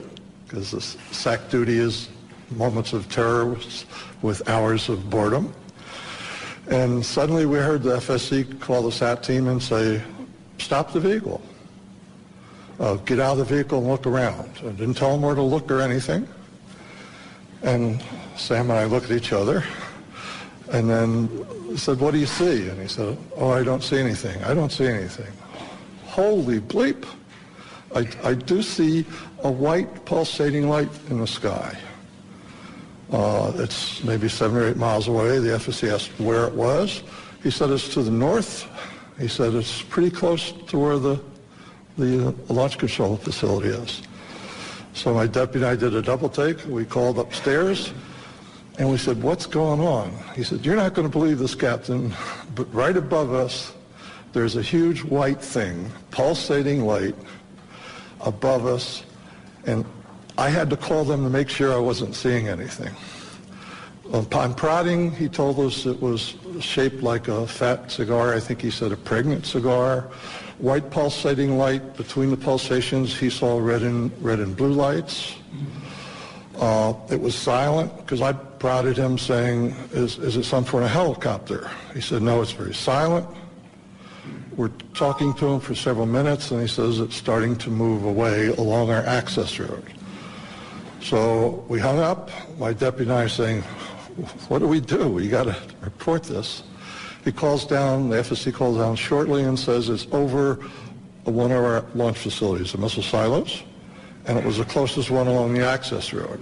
because the SAC duty is moments of terror with hours of boredom. And suddenly we heard the FSC call the SAT team and say, stop the vehicle. Get out of the vehicle and look around. I didn't tell them where to look or anything. And Sam and I looked at each other and then said, what do you see? And he said, oh, I don't see anything. I don't see anything. Holy bleep. I do see a white pulsating light in the sky. It's maybe 7 or 8 miles away. The FSC asked where it was. He said it's to the north. He said it's pretty close to where the launch control facility is. So my deputy and I did a double take. We called upstairs and we said, what's going on? He said, you're not going to believe this, Captain, but right above us there's a huge white thing, pulsating light above us, and I had to call them to make sure I wasn't seeing anything. Upon prodding, he told us it was shaped like a fat cigar. I think he said a pregnant cigar. White pulsating light. Between the pulsations, he saw red and blue lights. It was silent because I prodded him saying, is it some sort of helicopter? He said, no, it's very silent. We're talking to him for several minutes, and he says it's starting to move away along our access road. So we hung up. My deputy and I are saying, what do? We got to report this. He calls down, the FSC calls down shortly and says it's over one of our launch facilities, the missile silos, and it was the closest one along the access road.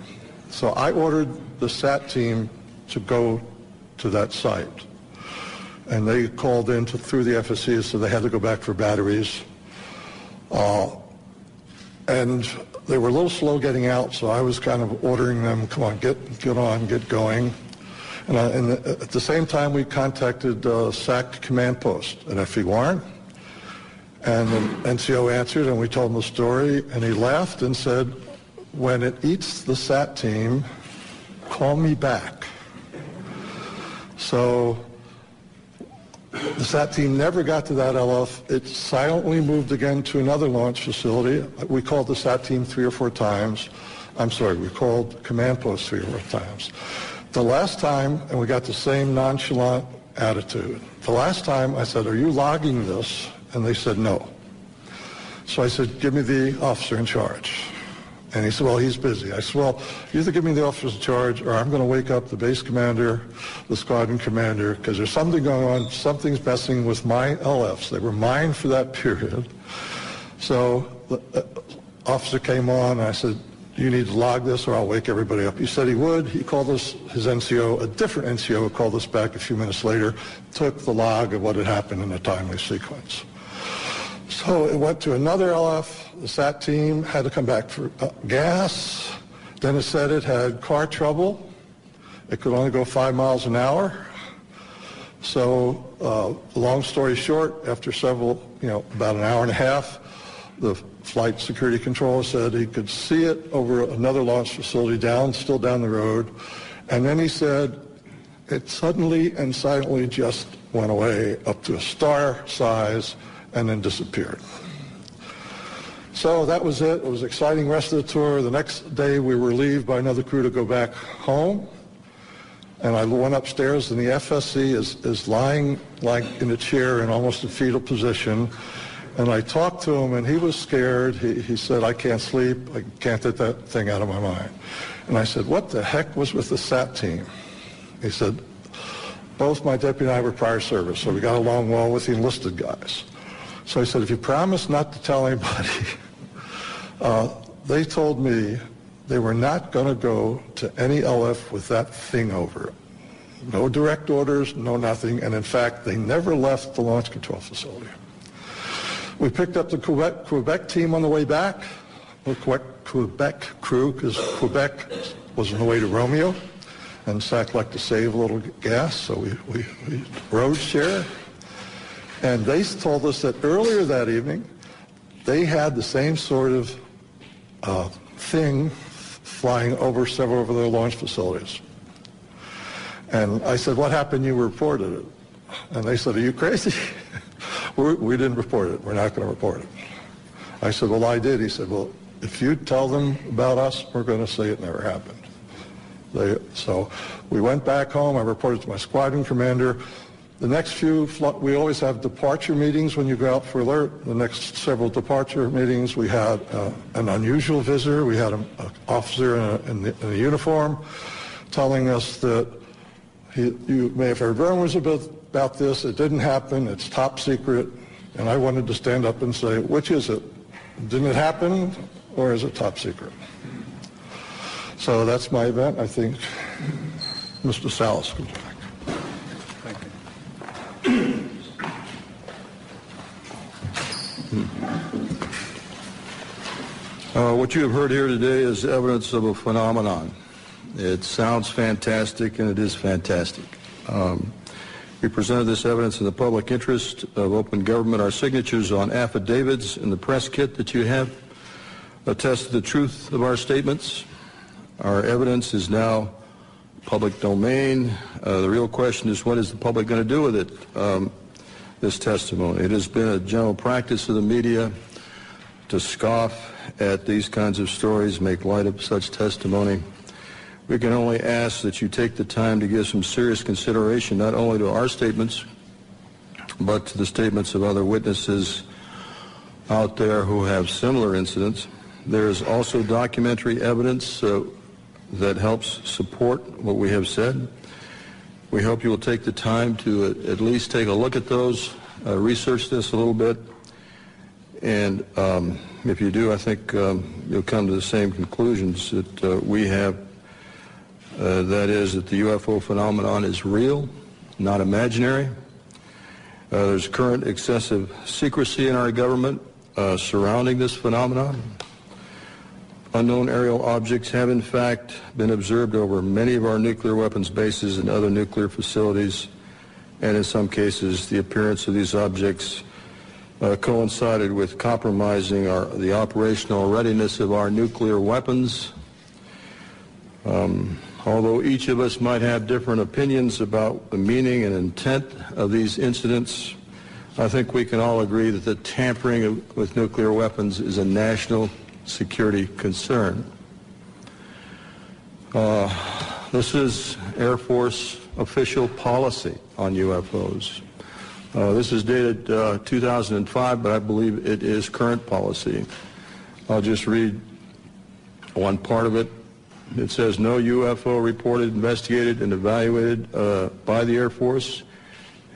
So I ordered the SAT team to go to that site. And they called in through the FSC, so they had to go back for batteries. And they were a little slow getting out, so I was kind of ordering them, come on, get on, get going. And at the same time, we contacted SAC command post at F.E. Warren. And the NCO answered, and we told him the story, and he laughed and said, when it eats the SAT team, call me back. So the SAT team never got to that LF. It silently moved again to another launch facility. We called the SAT team 3 or 4 times. I'm sorry, we called command post 3 or 4 times. The last time, and we got the same nonchalant attitude. The last time I said, are you logging this? And they said no. So I said, give me the officer in charge. And he said, well, he's busy. I said, well, either give me the officer in charge or I'm going to wake up the base commander, the squadron commander, because there's something going on. Something's messing with my LFs. They were mine for that period. So the officer came on, and I said, you need to log this or I'll wake everybody up. He said he would. He called us, his NCO, a different NCO called us back a few minutes later, took the log of what had happened in a timely sequence. So it went to another LF. The SAT team had to come back for gas. Then it said it had car trouble. It could only go 5 miles an hour. So long story short, after several, about an hour and a half, the flight security controller said he could see it over another launch facility still down the road. And then he said it suddenly and silently just went away up to a star size and then disappeared. So that was it. It was an exciting rest of the tour. The next day we were relieved by another crew to go back home. And I went upstairs and the FSC is lying like in a chair in almost a fetal position. And I talked to him and he was scared. He said, I can't sleep. I can't get that thing out of my mind. And I said, what the heck was with the SAT team? He said, both my deputy and I were prior service, so we got along well with the enlisted guys. So I said, if you promise not to tell anybody, they told me they were not going to go to any LF with that thing over it. No direct orders, no nothing, and in fact, they never left the launch control facility. We picked up the Quebec team on the way back, the Quebec crew, because Quebec was on the way to Romeo, and SAC liked to save a little gas, so we road share. And they told us that earlier that evening, they had the same sort of thing flying over several of their launch facilities. And I said, what happened? You reported it. And they said, are you crazy? We didn't report it. We're not going to report it. I said, well, I did. He said, well, if you tell them about us, we're going to say it never happened. So we went back home. I reported to my squadron commander. The next few, we always have departure meetings when you go out for alert. The next several departure meetings, we had an unusual visitor. We had an officer in a uniform telling us that you may have heard rumors about this. It didn't happen. It's top secret. And I wanted to stand up and say, which is it? Didn't it happen, or is it top secret? So that's my event. I think Mr. Salas comes back. What you have heard here today is evidence of a phenomenon. It sounds fantastic, and it is fantastic. We presented this evidence in the public interest of open government. Our signatures on affidavits in the press kit that you have attest to the truth of our statements. Our evidence is now public domain. The real question is, what is the public going to do with it, this testimony? It has been a general practice of the media to scoff at these kinds of stories, make light of such testimony. We can only ask that you take the time to give some serious consideration not only to our statements, but to the statements of other witnesses out there who have similar incidents. There is also documentary evidence that helps support what we have said. We hope you will take the time to at least take a look at those, research this a little bit. And if you do, I think you'll come to the same conclusions that we have. That is that the UFO phenomenon is real, not imaginary. There's current excessive secrecy in our government surrounding this phenomenon. Unknown aerial objects have in fact been observed over many of our nuclear weapons bases and other nuclear facilities, and in some cases the appearance of these objects coincided with compromising the operational readiness of our nuclear weapons. Although each of us might have different opinions about the meaning and intent of these incidents, I think we can all agree that the tampering with nuclear weapons is a national security concern. This is Air Force official policy on UFOs. This is dated 2005, but I believe it is current policy. I'll just read one part of it. It says, no UFO reported, investigated, and evaluated by the Air Force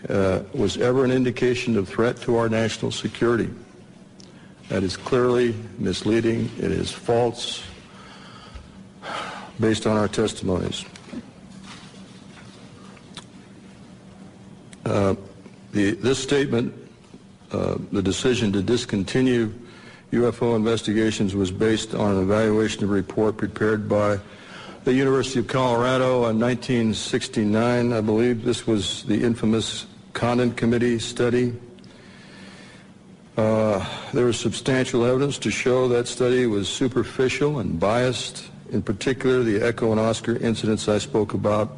was ever an indication of threat to our national security. That is clearly misleading. It is false based on our testimonies. This statement, the decision to discontinue UFO investigations, was based on an evaluation of a report prepared by the University of Colorado in 1969. I believe this was the infamous Condon Committee study. There was substantial evidence to show that study was superficial and biased. In particular, the Echo and Oscar incidents I spoke about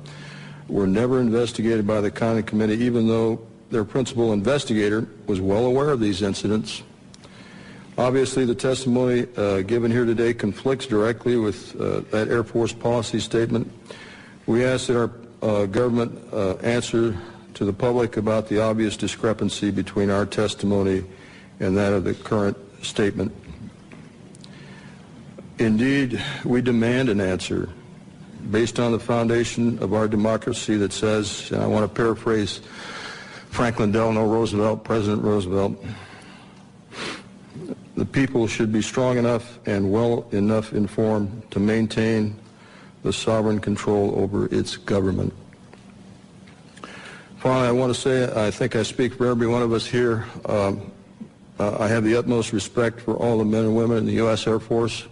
were never investigated by the Condon Committee, even though their principal investigator was well aware of these incidents. Obviously, the testimony given here today conflicts directly with that Air Force policy statement. We ask that our government answer to the public about the obvious discrepancy between our testimony and that of the current statement. Indeed, we demand an answer based on the foundation of our democracy that says, and I want to paraphrase Franklin Delano Roosevelt, President Roosevelt, the people should be strong enough and well enough informed to maintain the sovereign control over its government. Finally, I want to say, I think I speak for every one of us here, I have the utmost respect for all the men and women in the U.S. Air Force.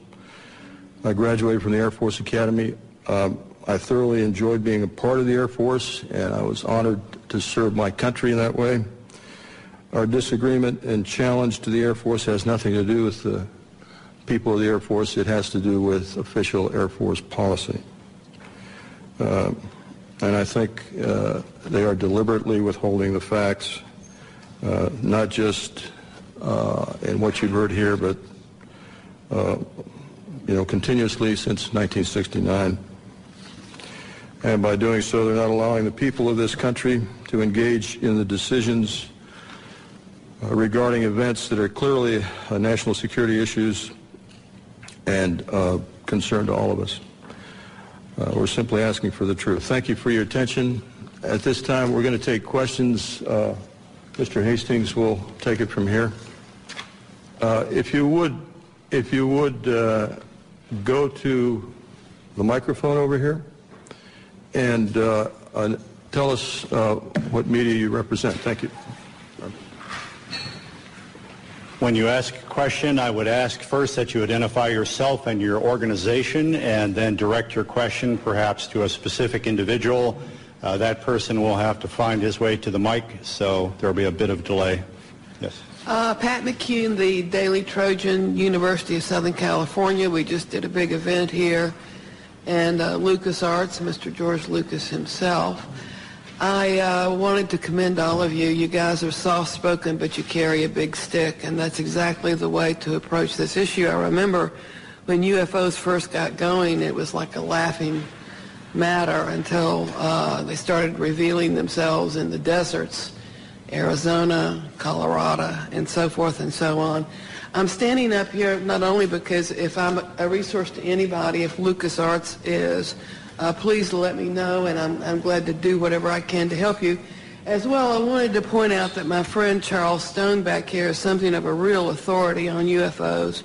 I graduated from the Air Force Academy. I thoroughly enjoyed being a part of the Air Force, and I was honored to serve my country in that way. Our disagreement and challenge to the Air Force has nothing to do with the people of the Air Force. It has to do with official Air Force policy. And I think they are deliberately withholding the facts, not just in what you've heard here, but continuously since 1969. And by doing so, they're not allowing the people of this country to engage in the decisions regarding events that are clearly national security issues and concern to all of us. We're simply asking for the truth. Thank you for your attention. At this time, we're going to take questions. Mr. Hastings will take it from here. If you would go to the microphone over here and tell us what media you represent. Thank you. When you ask a question, I would ask first that you identify yourself and your organization, and then direct your question perhaps to a specific individual. That person will have to find his way to the mic, so there will be a bit of delay. Yes. Pat McCune, the Daily Trojan, University of Southern California. We just did a big event here, and LucasArts, Mr. George Lucas himself. I wanted to commend all of you. You guys are soft-spoken, but you carry a big stick, and that's exactly the way to approach this issue. I remember when UFOs first got going, it was like a laughing matter until they started revealing themselves in the deserts, Arizona, Colorado, and so forth and so on. I'm standing up here not only because if I'm a resource to anybody, if LucasArts is, please let me know, and I'm glad to do whatever I can to help you. As well, I wanted to point out that my friend Charles Stone back here is something of a real authority on UFOs.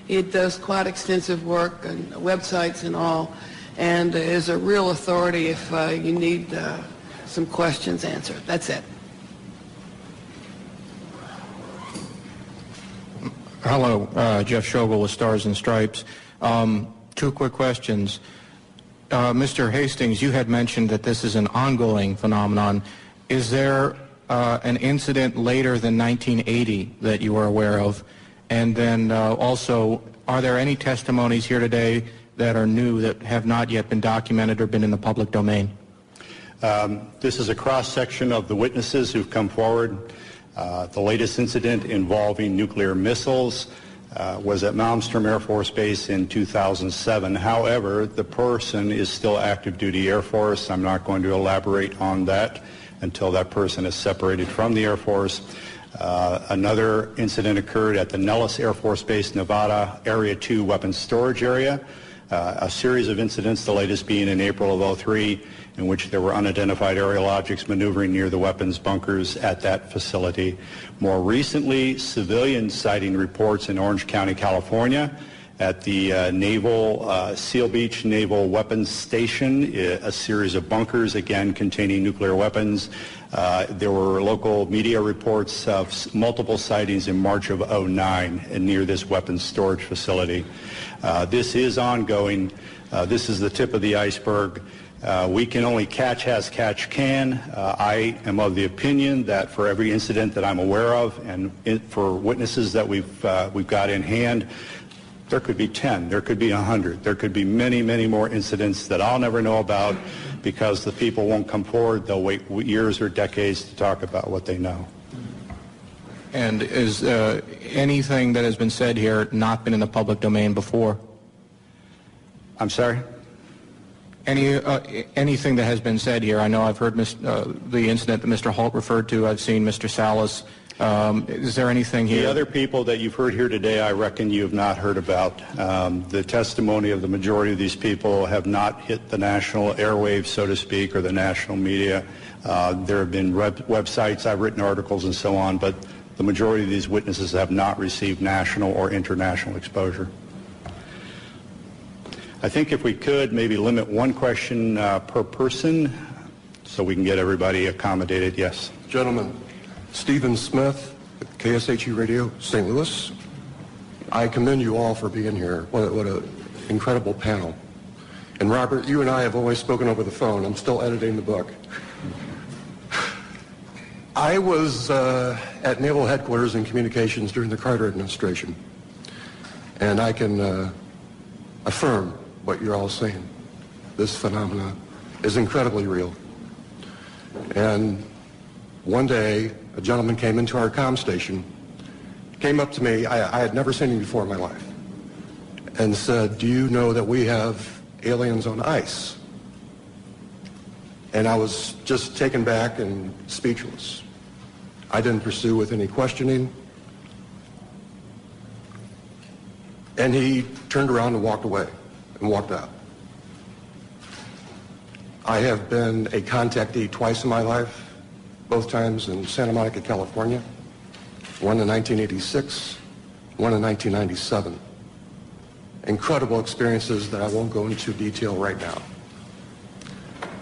He does quite extensive work on websites and all, and is a real authority if you need some questions answered. That's it. Hello, Jeff Schogel with Stars and Stripes. Two quick questions. Mr. Hastings, you had mentioned that this is an ongoing phenomenon. Is there an incident later than 1980 that you are aware of? And then also, are there any testimonies here today that are new that have not yet been documented or been in the public domain? This is a cross-section of the witnesses who've come forward. The latest incident involving nuclear missiles was at Malmstrom Air Force Base in 2007. However, the person is still active duty Air Force. I'm not going to elaborate on that until that person is separated from the Air Force. Another incident occurred at the Nellis Air Force Base, Nevada, Area 2 weapons storage area. A series of incidents, the latest being in April of 2003, in which there were unidentified aerial objects maneuvering near the weapons bunkers at that facility. More recently, civilian sighting reports in Orange County, California, at the Seal Beach Naval Weapons Station, a series of bunkers, again, containing nuclear weapons. There were local media reports of multiple sightings in March of 2009 near this weapons storage facility. This is ongoing. This is the tip of the iceberg. We can only catch as catch can. I am of the opinion that for every incident that I'm aware of, and for witnesses that we've got in hand, there could be 10, there could be 100, there could be many, many more incidents that I'll never know about because the people won't come forward. They'll wait years or decades to talk about what they know. And is anything that has been said here not been in the public domain before? I'm sorry? Anything that has been said here? I know I've heard the incident that Mr. Halt referred to. I've seen Mr. Salas. Is there anything here? The other people that you've heard here today, I reckon you have not heard about. The testimony of the majority of these people have not hit the national airwaves, so to speak, or the national media. There have been websites, I've written articles and so on, but the majority of these witnesses have not received national or international exposure. I think if we could maybe limit one question per person so we can get everybody accommodated. Yes. Gentlemen, Stephen Smith, KSHE Radio, St. Louis. I commend you all for being here. What an incredible panel. And Robert, you and I have always spoken over the phone. I'm still editing the book. I was at Naval Headquarters in Communications during the Carter administration. And I can affirm what you're all saying. This phenomena is incredibly real. And one day, a gentleman came into our comm station, came up to me, I had never seen him before in my life, and said, "Do you know that we have aliens on ice?" And I was just taken back and speechless. I didn't pursue with any questioning. And he turned around and walked away and walked out. I have been a contactee twice in my life, both times in Santa Monica, California, one in 1986, one in 1997. Incredible experiences that I won't go into detail right now.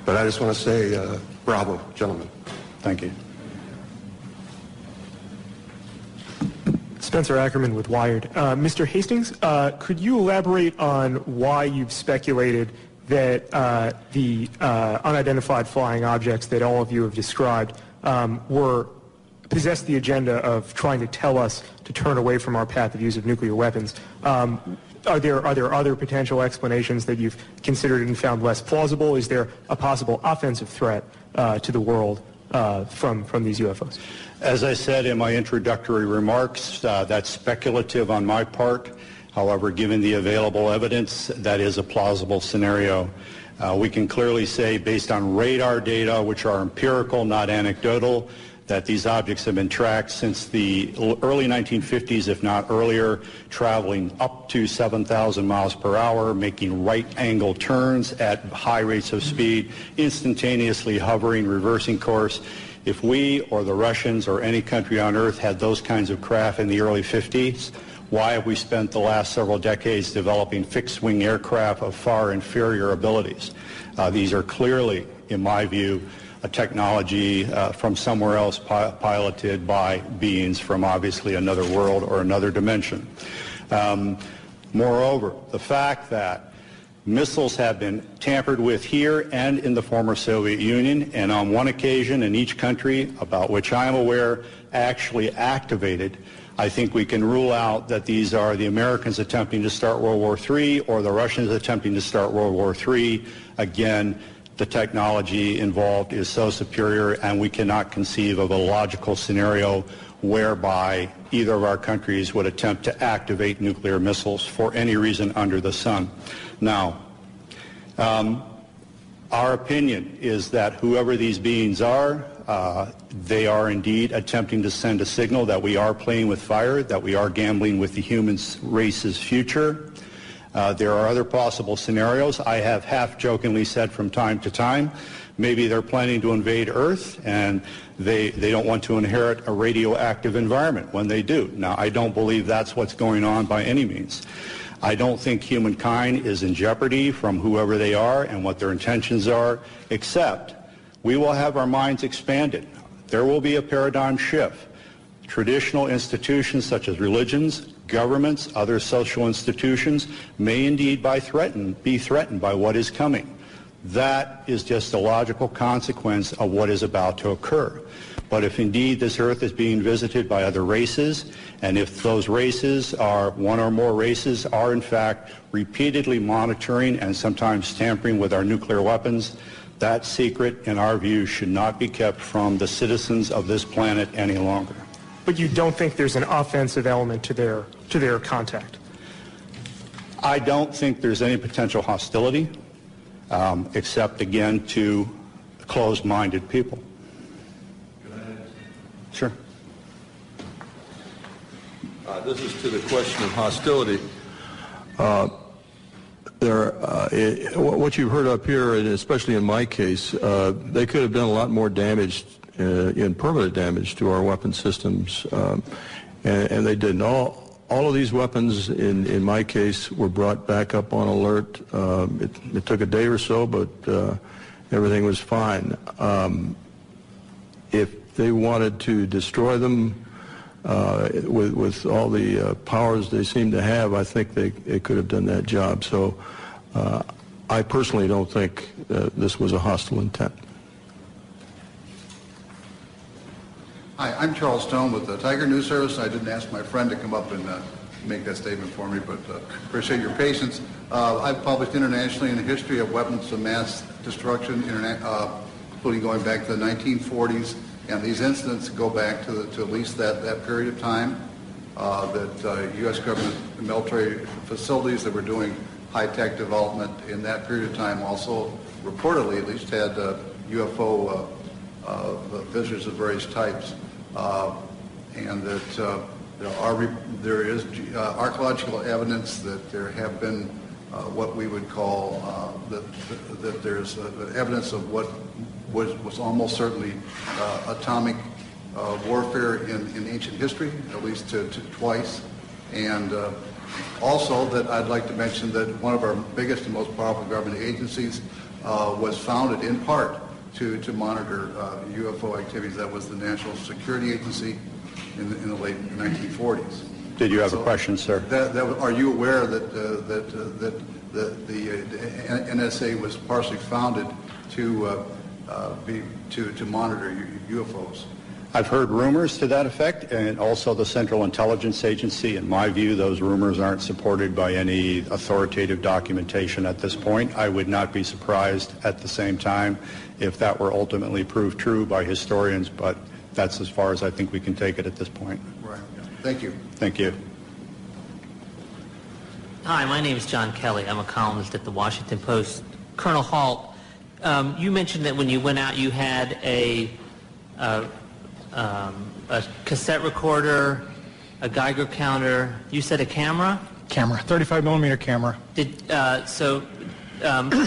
But I just want to say, bravo, gentlemen. Thank you. Spencer Ackerman with Wired. Mr. Hastings, could you elaborate on why you've speculated that the unidentified flying objects that all of you have described possessed the agenda of trying to tell us to turn away from our path of use of nuclear weapons? Are there other potential explanations that you've considered and found less plausible? Is there a possible offensive threat to the world from these UFOs? As I said in my introductory remarks, that's speculative on my part. However, given the available evidence, that is a plausible scenario. We can clearly say, based on radar data, which are empirical, not anecdotal, that these objects have been tracked since the early 1950s, if not earlier, traveling up to 7,000 miles per hour, making right-angle turns at high rates of speed, instantaneously hovering, reversing course. If we or the Russians or any country on earth had those kinds of craft in the early 50s, why have we spent the last several decades developing fixed-wing aircraft of far inferior abilities? These are clearly, in my view, a technology from somewhere else piloted by beings from obviously another world or another dimension. Moreover, the fact that missiles have been tampered with here and in the former Soviet Union, and on one occasion in each country about which I am aware actually activated, I think we can rule out that these are the Americans attempting to start World War III or the Russians attempting to start World War III. Again, the technology involved is so superior, and we cannot conceive of a logical scenario whereby either of our countries would attempt to activate nuclear missiles for any reason under the sun. Now, our opinion is that whoever these beings are, they are indeed attempting to send a signal that we are playing with fire, that we are gambling with the human race's future. There are other possible scenarios. I have half-jokingly said from time to time, maybe they're planning to invade Earth and they don't want to inherit a radioactive environment when they do. Now, I don't believe that's what's going on by any means. I don't think humankind is in jeopardy from whoever they are and what their intentions are, except we will have our minds expanded. There will be a paradigm shift. Traditional institutions such as religions, governments, other social institutions may indeed be threatened by what is coming. That is just a logical consequence of what is about to occur. But if indeed this Earth is being visited by other races, and if those races are, one or more races, are in fact repeatedly monitoring and sometimes tampering with our nuclear weapons, that secret, in our view, should not be kept from the citizens of this planet any longer. But you don't think there's an offensive element to their contact? I don't think there's any potential hostility, except, again, to closed-minded people. Sure. This is to the question of hostility. What you've heard up here, and especially in my case, they could have done a lot more damage, in permanent damage to our weapon systems, and they didn't. All of these weapons, in my case, were brought back up on alert. It took a day or so, but everything was fine. If they wanted to destroy them with all the powers they seem to have, I think they could have done that job. So I personally don't think this was a hostile intent. Hi, I'm Charles Stone with the Tiger News Service. I didn't ask my friend to come up and make that statement for me, but appreciate your patience. I've published internationally in the history of weapons of mass destruction, including going back to the 1940s, and these incidents go back to at least that period of time, that U.S. government military facilities that were doing high-tech development in that period of time also reportedly at least had UFO visitors of various types, and that there is archaeological evidence that there have been what we would call that there's evidence of what was almost certainly atomic warfare in ancient history, at least twice, and also that I'd like to mention that one of our biggest and most powerful government agencies was founded in part to monitor UFO activities. That was the National Security Agency in the late 1940s. Did you have a question, sir? Are you aware that the NSA was partially founded to monitor UFOs? I've heard rumors to that effect, and also the Central Intelligence Agency. In my view, those rumors aren't supported by any authoritative documentation at this point. I would not be surprised at the same time if that were ultimately proved true by historians, but that's as far as I think we can take it at this point. Right. Thank you. Thank you. Hi, my name is John Kelly. I'm a columnist at the Washington Post. Colonel Halt, you mentioned that when you went out you had a cassette recorder, a Geiger counter. You said a camera? Camera, 35 millimeter camera.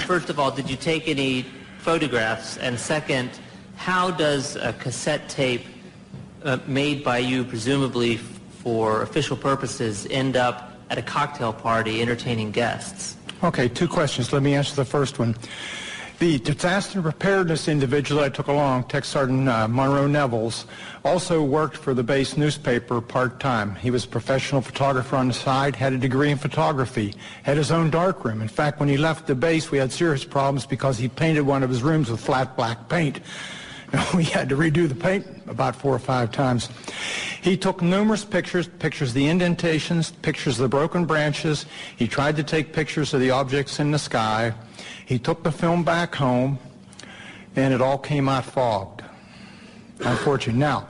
First of all, did you take any photographs? And second, how does a cassette tape made by you, presumably for official purposes, end up at a cocktail party entertaining guests? Okay, two questions. Let me answer the first one. The disaster preparedness individual I took along, Tech Sergeant Monroe Nevels, also worked for the base newspaper part-time. He was a professional photographer on the side, had a degree in photography, had his own darkroom. In fact, when he left the base, we had serious problems because he painted one of his rooms with flat black paint. We had to redo the paint about 4 or 5 times. He took numerous pictures of the indentations, pictures of the broken branches. He tried to take pictures of the objects in the sky. He took the film back home, and it all came out fogged, unfortunately. Now,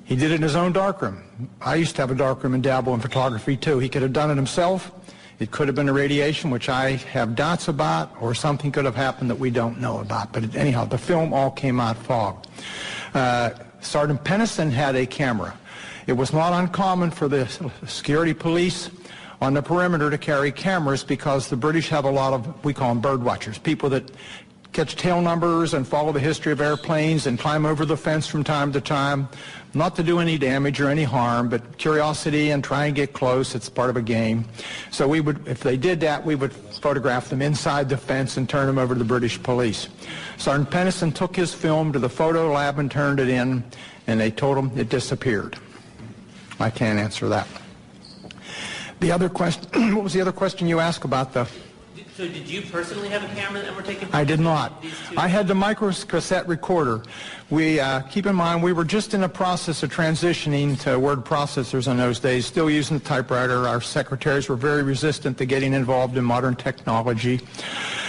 he did it in his own darkroom. I used to have a darkroom and dabble in photography, too. He could have done it himself. It could have been a radiation, which I have doubts about, or something could have happened that we don't know about. But anyhow, the film all came out fogged. Sergeant Pennison had a camera. It was not uncommon for the security police on the perimeter to carry cameras because the British have a lot of, we call them bird watchers, people that catch tail numbers and follow the history of airplanes and climb over the fence from time to time, not to do any damage or any harm, but curiosity and try and get close. It's part of a game. So we would, if they did that, we would photograph them inside the fence and turn them over to the British police. Sergeant Pennison took his film to the photo lab and turned it in, and they told him it disappeared. I can't answer that. The other question, what was the other question you asked about the... So did you personally have a camera that were taking pictures? I did not. I had the microcassette recorder. We, keep in mind, we were just in the process of transitioning to word processors in those days, still using the typewriter. Our secretaries were very resistant to getting involved in modern technology.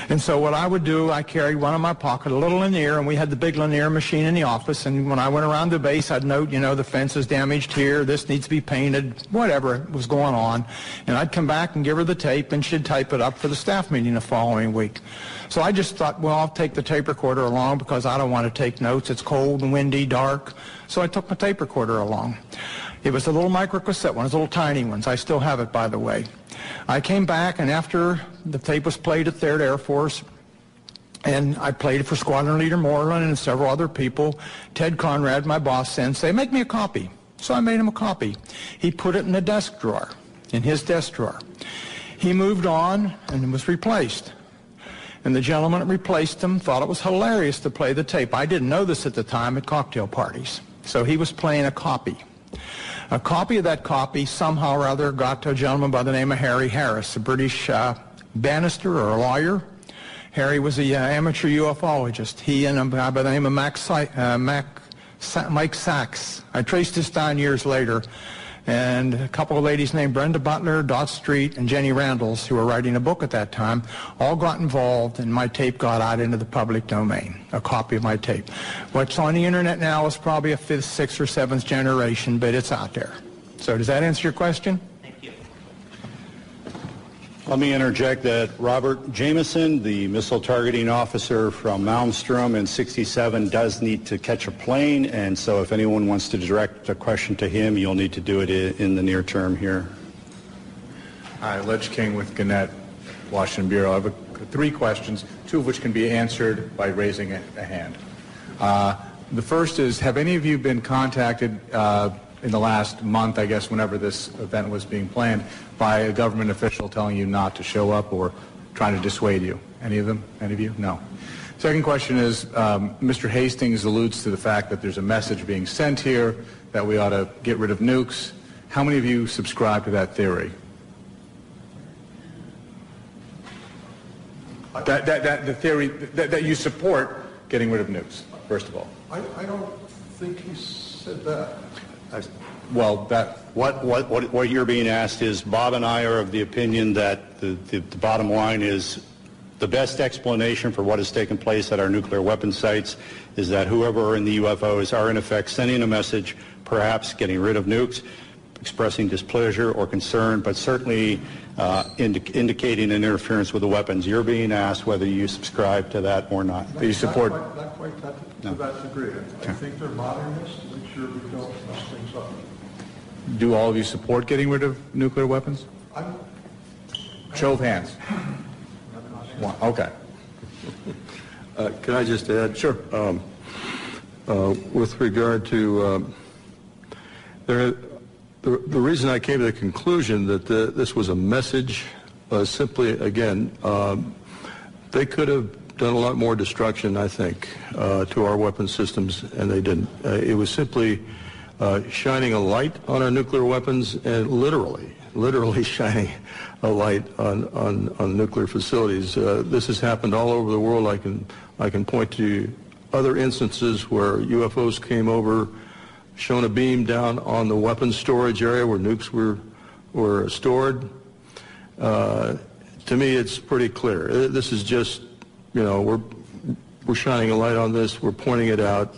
And so what I would do, I carried one in my pocket, a little linear, and we had the big linear machine in the office, and when I went around the base, I'd note, you know, the fence is damaged here, this needs to be painted, whatever was going on. And I'd come back and give her the tape, and she'd type it up for the staff meeting the following week. So I just thought, well, I'll take the tape recorder along because I don't want to take notes. It's cold and windy, dark. So I took my tape recorder along. It was a little microcassette one, little tiny ones. I still have it, by the way. I came back, and after the tape was played at 3rd Air Force, and I played it for Squadron Leader Moreland and several other people, Ted Conrad, my boss, said, make me a copy. So I made him a copy. He put it in the desk drawer, in his desk drawer. He moved on, and it was replaced. And the gentleman that replaced him thought it was hilarious to play the tape. I didn't know this at the time at cocktail parties. So he was playing a copy. A copy of that copy somehow or other got to a gentleman by the name of Harry Harris, a British barrister or a lawyer. Harry was an amateur ufologist. He and a guy by the name of Mike Sachs. I traced this down years later. And a couple of ladies named Brenda Butler, Dot Street, and Jenny Randalls, who were writing a book at that time, all got involved, and my tape got out into the public domain, a copy of my tape. What's on the internet now is probably a 5th, 6th, or 7th generation, but it's out there. So does that answer your question? Thank you. Let me interject that Robert Jameson, the missile targeting officer from Malmstrom in 67, does need to catch a plane, and so if anyone wants to direct a question to him, you'll need to do it in the near term here. Hi, Ledge King with Gannett, Washington Bureau. I have 3 questions, 2 of which can be answered by raising a hand. The first is, have any of you been contacted in the last month, I guess, whenever this event was being planned, by a government official telling you not to show up or trying to dissuade you? Any of them? Any of you? No. Second question is, Mr. Hastings alludes to the fact that there's a message being sent here that we ought to get rid of nukes. How many of you subscribe to that theory? The theory that you support getting rid of nukes, first of all. I don't think he said that. Well, what you're being asked is, Bob and I are of the opinion that the bottom line is the best explanation for what has taken place at our nuclear weapon sites is that whoever are in the UFOs are in effect sending a message, perhaps getting rid of nukes, expressing displeasure or concern, but certainly indicating an interference with the weapons. You're being asked whether you subscribe to that or not. Do you support? Not quite to that degree. I think they're modernists to make sure we don't mess things up. Do all of you support getting rid of nuclear weapons? Show of hands. One. Okay. Can I just add? Sure. with regard to the reason I came to the conclusion that this was a message was simply, again, they could have done a lot more destruction, I think, to our weapon systems, and they didn't. It was simply shining a light on our nuclear weapons and literally shining a light on nuclear facilities. This has happened all over the world. I can point to other instances where UFOs came over, shone a beam down on the weapons storage area where nukes were stored. To me, it's pretty clear. This is just, we're shining a light on this. We're pointing it out.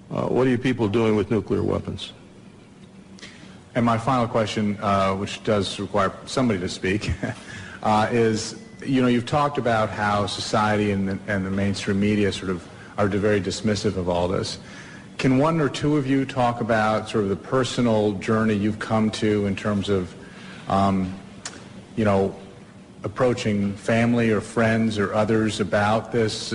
What are you people doing with nuclear weapons? And my final question, which does require somebody to speak, is, you've talked about how society and the mainstream media sort of are very dismissive of all this. Can one or two of you talk about sort of the personal journey you've come to in terms of, approaching family or friends or others about this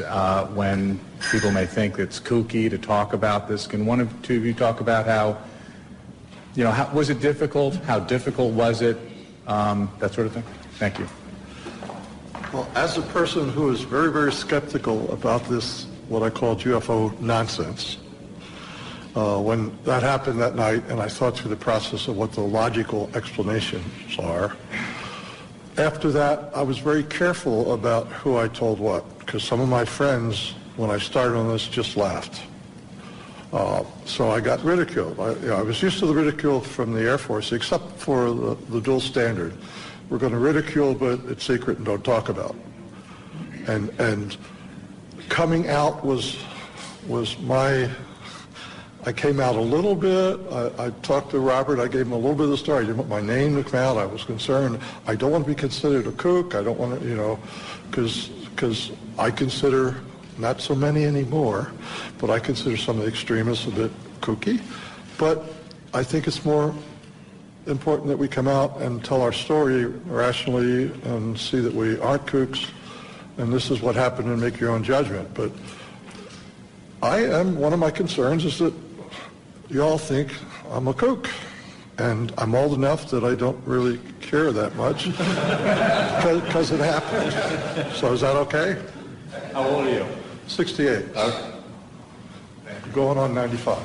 when people may think it's kooky to talk about this? Can one or two of you talk about how was it difficult? How difficult was it? That sort of thing. Thank you. Well, as a person who is very, very skeptical about this, what I call UFO nonsense, when that happened that night and I thought through the process of what the logical explanations are, after that I was very careful about who I told what, because some of my friends, when I started on this, just laughed. So I got ridiculed. I was used to the ridicule from the Air Force, except for the dual standard. We're going to ridicule, but it's secret and don't talk about. And coming out was my. I came out a little bit. I talked to Robert. I gave him a little bit of the story. I didn't want my name to come out. I was concerned. I don't want to be considered a kook. I don't want to, because I consider. Not so many anymore, but I consider some of the extremists a bit kooky. But I think it's more important that we come out and tell our story rationally and see that we aren't kooks, and this is what happened, and make your own judgment. But one of my concerns is that you all think I'm a kook, and I'm old enough that I don't really care that much because it happened. So is that okay? How old are you? 68. Okay. Going on 95.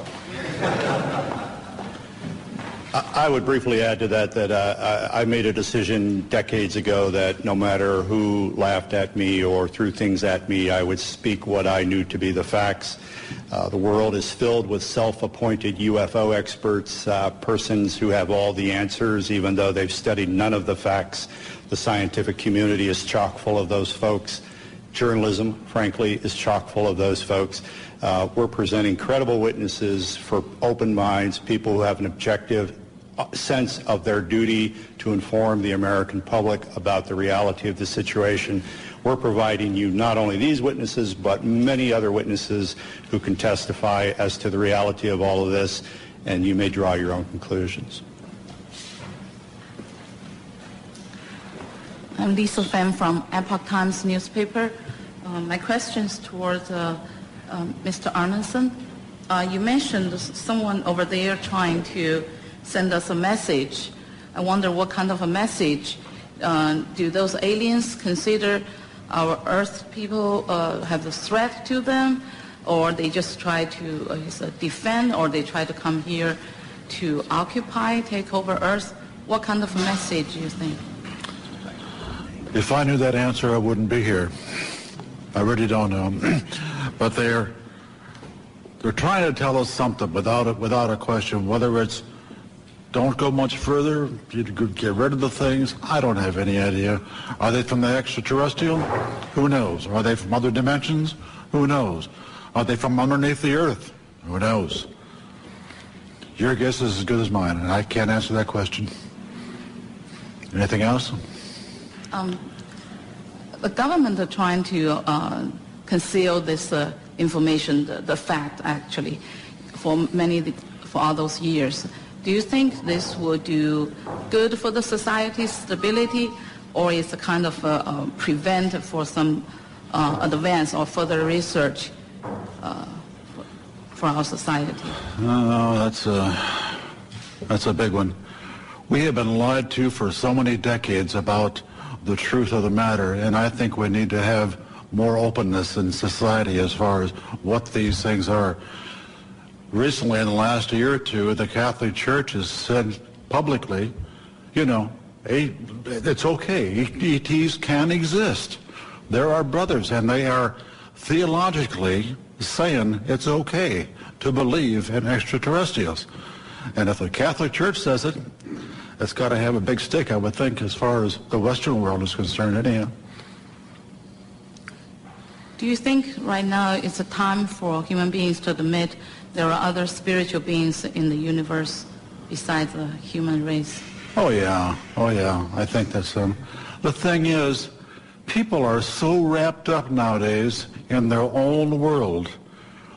I would briefly add to that I made a decision decades ago that no matter who laughed at me or threw things at me, I would speak what I knew to be the facts. The world is filled with self-appointed UFO experts, persons who have all the answers, even though they've studied none of the facts. The scientific community is chock full of those folks. Journalism, frankly, is chock full of those folks. We're presenting credible witnesses for open minds, people who have an objective sense of their duty to inform the American public about the reality of the situation. We're providing you not only these witnesses, but many other witnesses who can testify as to the reality of all of this, and you may draw your own conclusions. I'm Lisa Pham from Epoch Times newspaper. My question is towards Mr. Arneson. You mentioned someone over there trying to send us a message. I wonder what kind of a message. Do those aliens consider our Earth people have a threat to them, or they just try to defend, or they try to come here to occupy, take over Earth? What kind of a message do you think? If I knew that answer, I wouldn't be here. I really don't know. But they're trying to tell us something without a question. Whether it's don't go much further, you get rid of the things, I don't have any idea. Are they from the extraterrestrial? Who knows? Are they from other dimensions? Who knows? Are they from underneath the Earth? Who knows? Your guess is as good as mine, and I can't answer that question. Anything else? The government are trying to conceal this information, the fact actually, for all those years. Do you think this will do good for the society's stability, or is a kind of prevent for some advance or further research for our society? No, that's a big one. We have been lied to for so many decades about the truth of the matter, and I think we need to have more openness in society as far as what these things are. Recently, in the last year or two, the Catholic Church has said publicly, you know, it's okay. ETs can exist. They're our brothers, and they are theologically saying it's okay to believe in extraterrestrials. And if the Catholic Church says it, it's got to have a big stick, I would think, as far as the Western world is concerned, anyhow. Do you think right now it's a time for human beings to admit there are other spiritual beings in the universe besides the human race? Oh yeah. I think that's the thing is, people are so wrapped up nowadays in their own world.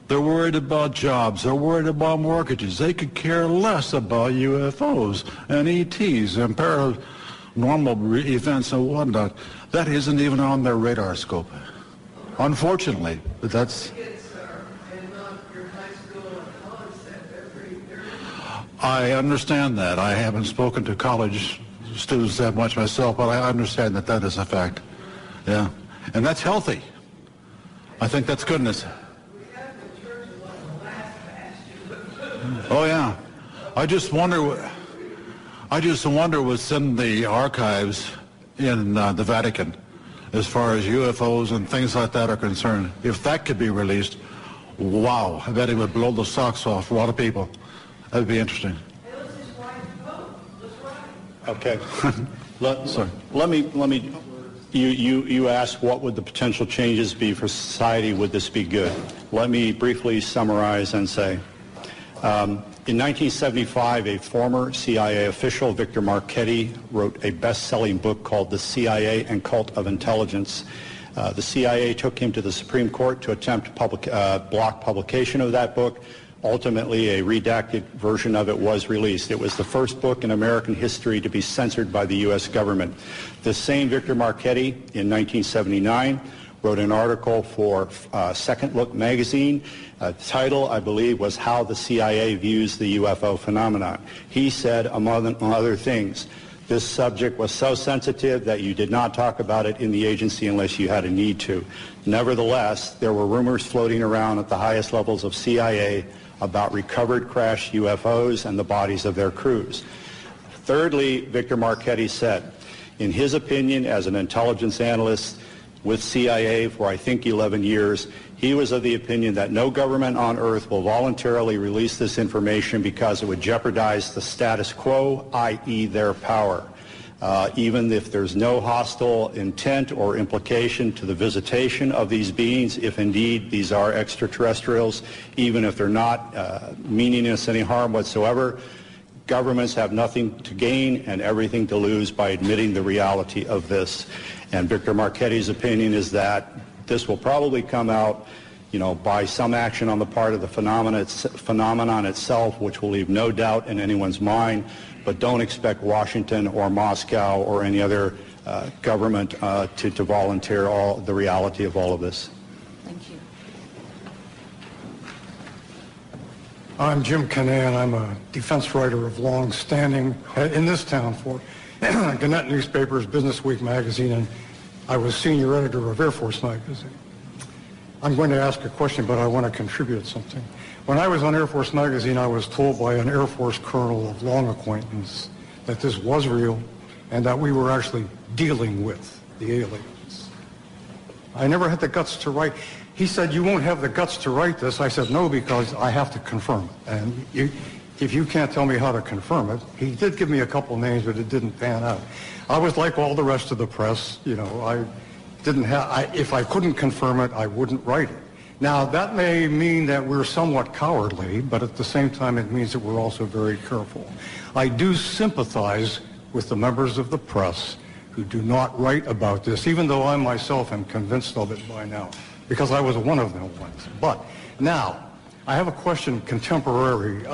They're worried about jobs. They're worried about mortgages. They could care less about UFOs and ETs and paranormal events and whatnot. That isn't even on their radar scope. Unfortunately, but that's... I understand that. I haven't spoken to college students that much myself, but I understand that is a fact. Yeah. And that's healthy. I think that's goodness. Oh, yeah. I just wonder what's in the archives in the Vatican as far as UFOs and things like that are concerned. If that could be released, wow, I bet it would blow the socks off a lot of people. That would be interesting. Okay. Let me. You asked what would the potential changes be for society? Would this be good? Let me briefly summarize and say, in 1975, a former CIA official, Victor Marchetti, wrote a best-selling book called The CIA and Cult of Intelligence. The CIA took him to the Supreme Court to attempt block publication of that book. Ultimately, a redacted version of it was released. It was the first book in American history to be censored by the U.S. government. This same Victor Marchetti, in 1979, wrote an article for Second Look magazine. The title, I believe, was How the CIA Views the UFO Phenomenon. He said, among other things, this subject was so sensitive that you did not talk about it in the agency unless you had a need to. Nevertheless, there were rumors floating around at the highest levels of CIA about recovered crashed UFOs and the bodies of their crews. Thirdly, Victor Marchetti said, in his opinion, as an intelligence analyst with CIA for I think 11 years, he was of the opinion that no government on earth will voluntarily release this information because it would jeopardize the status quo, i.e. their power. Even if there's no hostile intent or implication to the visitation of these beings, if indeed these are extraterrestrials, even if they're not meaning us any harm whatsoever, governments have nothing to gain and everything to lose by admitting the reality of this. And Victor Marchetti's opinion is that this will probably come out, by some action on the part of the phenomenon itself, which will leave no doubt in anyone's mind. But don't expect Washington or Moscow or any other government to volunteer the reality of all of this. Thank you. I'm Jim Canan. I'm a defense writer of long standing in this town for Gannett Newspaper's Business Week magazine, and I was senior editor of Air Force magazine. I'm going to ask a question, but I want to contribute something. When I was on Air Force magazine, I was told by an Air Force colonel of long acquaintance that this was real and that we were actually dealing with the aliens. I never had the guts to write. He said, you won't have the guts to write this. I said, no, because I have to confirm it. And if you can't tell me how to confirm it, he did give me a couple names, but it didn't pan out. I was like all the rest of the press, if I couldn't confirm it, I wouldn't write it. Now, that may mean that we're somewhat cowardly, but at the same time, it means that we're also very careful. I do sympathize with the members of the press who do not write about this, even though I myself am convinced of it by now, because I was one of them once. But now, I have a question contemporary.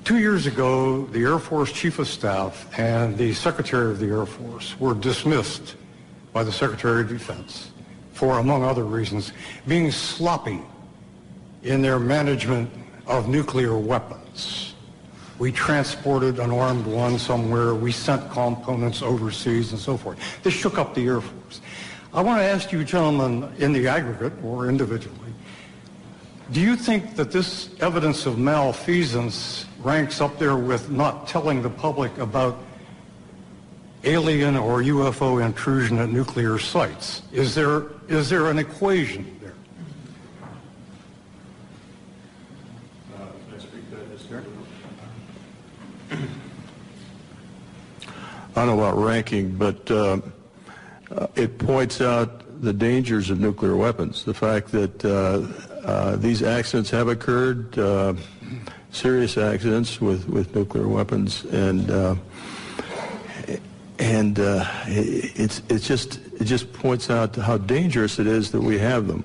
2 years ago, the Air Force Chief of Staff and the Secretary of the Air Force were dismissed by the Secretary of Defense for, among other reasons, being sloppy in their management of nuclear weapons. We transported an armed one somewhere. We sent components overseas and so forth. This shook up the Air Force. I want to ask you gentlemen in the aggregate or individually, do you think that this evidence of malfeasance ranks up there with not telling the public about alien or UFO intrusion at nuclear sites? Is there an equation there? I don't know about ranking, but it points out the dangers of nuclear weapons. The fact that these accidents have occurred, serious accidents with nuclear weapons, and it just points out how dangerous it is that we have them.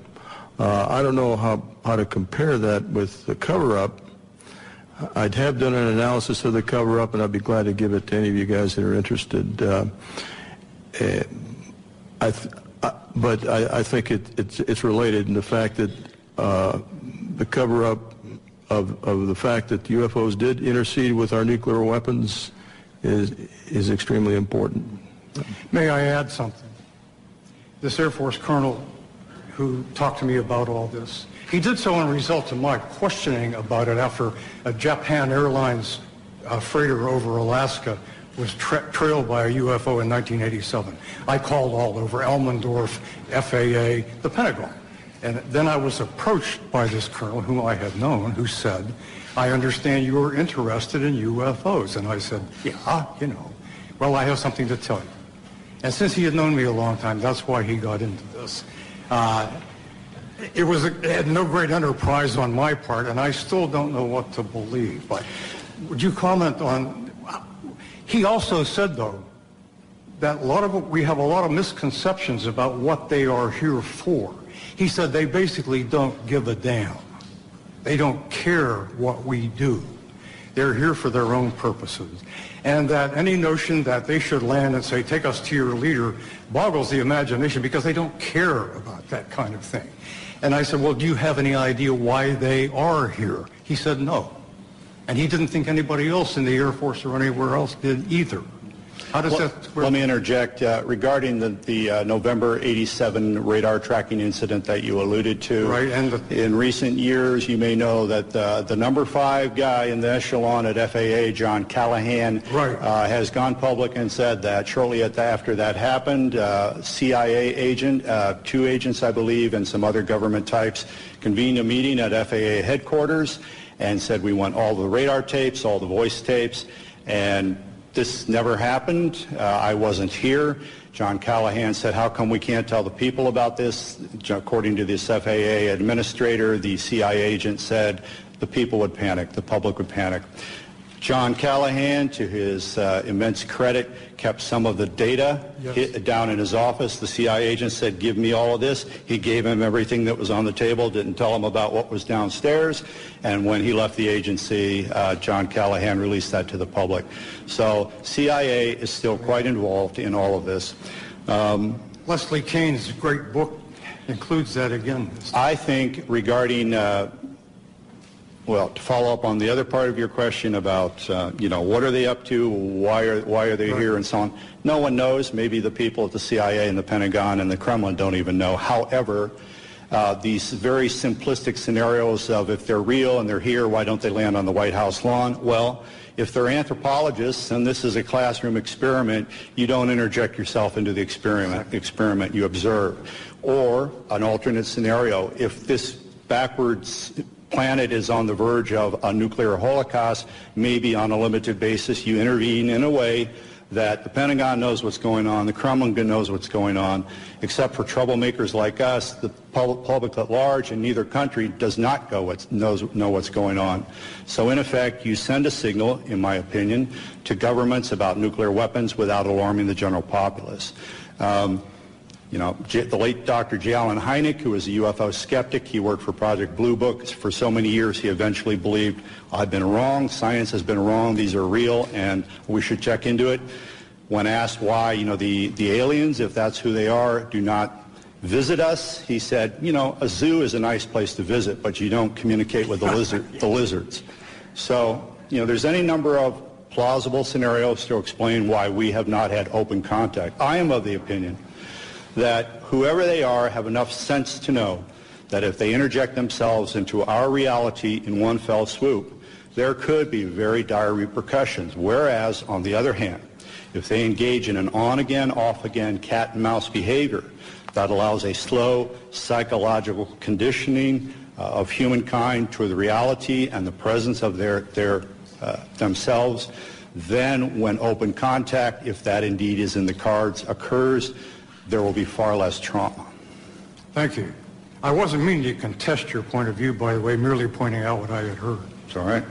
I don't know how to compare that with the cover-up. I'd have done an analysis of the cover-up, and I'd be glad to give it to any of you guys that are interested. But I think it's related in the fact that the cover-up of the fact that UFOs did intercede with our nuclear weapons is extremely important. May I add something? This Air Force colonel who talked to me about all this, he did so in result to my questioning about it after a Japan Airlines freighter over Alaska was trailed by a UFO in 1987. I called all over Elmendorf, FAA, the Pentagon. And then I was approached by this colonel whom I had known who said, I understand you are interested in UFOs. And I said, yeah, you know. Well, I have something to tell you. And since he had known me a long time, that's why he got into this. It had no great enterprise on my part, and I still don't know what to believe. But would you comment on... He also said, though, that we have a lot of misconceptions about what they are here for. He said they basically don't give a damn. They don't care what we do. They're here for their own purposes. And that any notion that they should land and say, take us to your leader, boggles the imagination because they don't care about that kind of thing. And I said, well, do you have any idea why they are here? He said, no. And he didn't think anybody else in the Air Force or anywhere else did either. How does that... Let me interject. Regarding the November 87 radar tracking incident that you alluded to, right, and in recent years, you may know that the number 5 guy in the echelon at FAA, John Callahan, has gone public and said that shortly after that happened, CIA agent, 2 agents, I believe, and some other government types convened a meeting at FAA headquarters and said we want all the radar tapes, all the voice tapes, and this never happened. I wasn't here. John Callahan said, how come we can't tell the people about this? According to this FAA administrator, the CIA agent said the people would panic, the public would panic. John Callahan, to his immense credit, kept some of the data down in his office. The CIA agent said, give me all of this. He gave him everything that was on the table, didn't tell him about what was downstairs. And when he left the agency, John Callahan released that to the public. So CIA is still quite involved in all of this. Leslie Kane's great book includes that again. I think regarding... well, to follow up on the other part of your question about, what are they up to, why are they here, and so on, no one knows. Maybe the people at the CIA and the Pentagon and the Kremlin don't even know. However, these very simplistic scenarios of if they're real and they're here, why don't they land on the White House lawn? Well, if they're anthropologists and this is a classroom experiment, you don't interject yourself into the experiment, you observe. Or an alternate scenario, if this backwards planet is on the verge of a nuclear holocaust, maybe on a limited basis you intervene in a way that the Pentagon knows what's going on, the Kremlin knows what's going on, except for troublemakers like us, the public at large in neither country does not know what's going on. So in effect, you send a signal, in my opinion, to governments about nuclear weapons without alarming the general populace. The late Dr. J. Allen Hynek, who was a UFO skeptic, he worked for Project Blue Book. For so many years, he eventually believed, I've been wrong, science has been wrong, these are real, and we should check into it. When asked why, the aliens, if that's who they are, do not visit us. He said, you know, a zoo is a nice place to visit, but you don't communicate with the lizards. So, you know, there's any number of plausible scenarios to explain why we have not had open contact. I am of the opinion that whoever they are have enough sense to know that if they interject themselves into our reality in one fell swoop, there could be very dire repercussions. Whereas, on the other hand, if they engage in an on-again, off-again cat-and-mouse behavior that allows a slow psychological conditioning of humankind to the reality and the presence of themselves, then when open contact, if that indeed is in the cards, occurs, there will be far less trauma. Thank you. I wasn't meaning to contest your point of view, by the way, merely pointing out what I had heard. It's all right.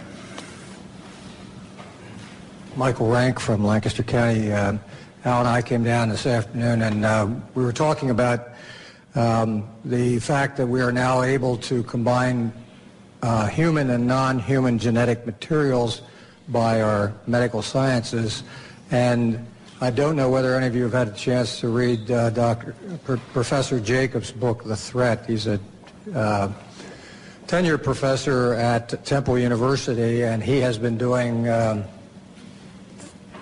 Michael Rank from Lancaster County. Al and I came down this afternoon, and we were talking about the fact that we are now able to combine human and non-human genetic materials by our medical sciences. And I don't know whether any of you have had a chance to read Professor Jacobs' book, The Threat. He's a tenured professor at Temple University, and he has been doing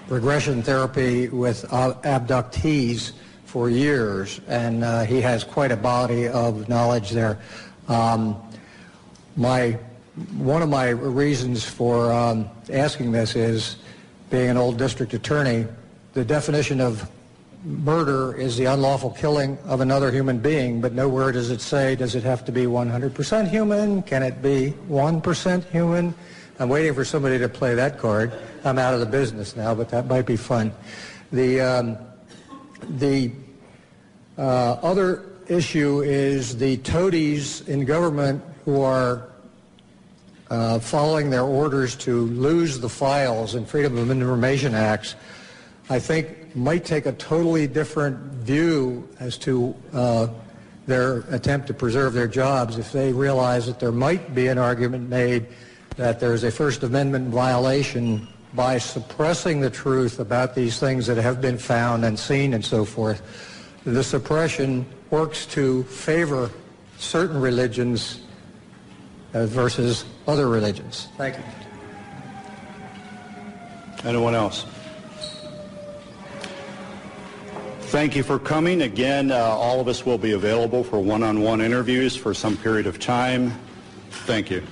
regression therapy with abductees for years, and he has quite a body of knowledge there. One of my reasons for asking this is, being an old district attorney, the definition of murder is the unlawful killing of another human being, but nowhere does it say, does it have to be 100% human? Can it be 1% human? I'm waiting for somebody to play that card. I'm out of the business now, but that might be fun. The other issue is the toadies in government who are following their orders to lose the files in Freedom of Information Acts, I think might take a totally different view as to their attempt to preserve their jobs if they realize that there might be an argument made that there's a First Amendment violation by suppressing the truth about these things that have been found and seen and so forth. The suppression works to favor certain religions versus other religions. Thank you. Anyone else? Thank you for coming. Again, all of us will be available for one-on-one interviews for some period of time. Thank you.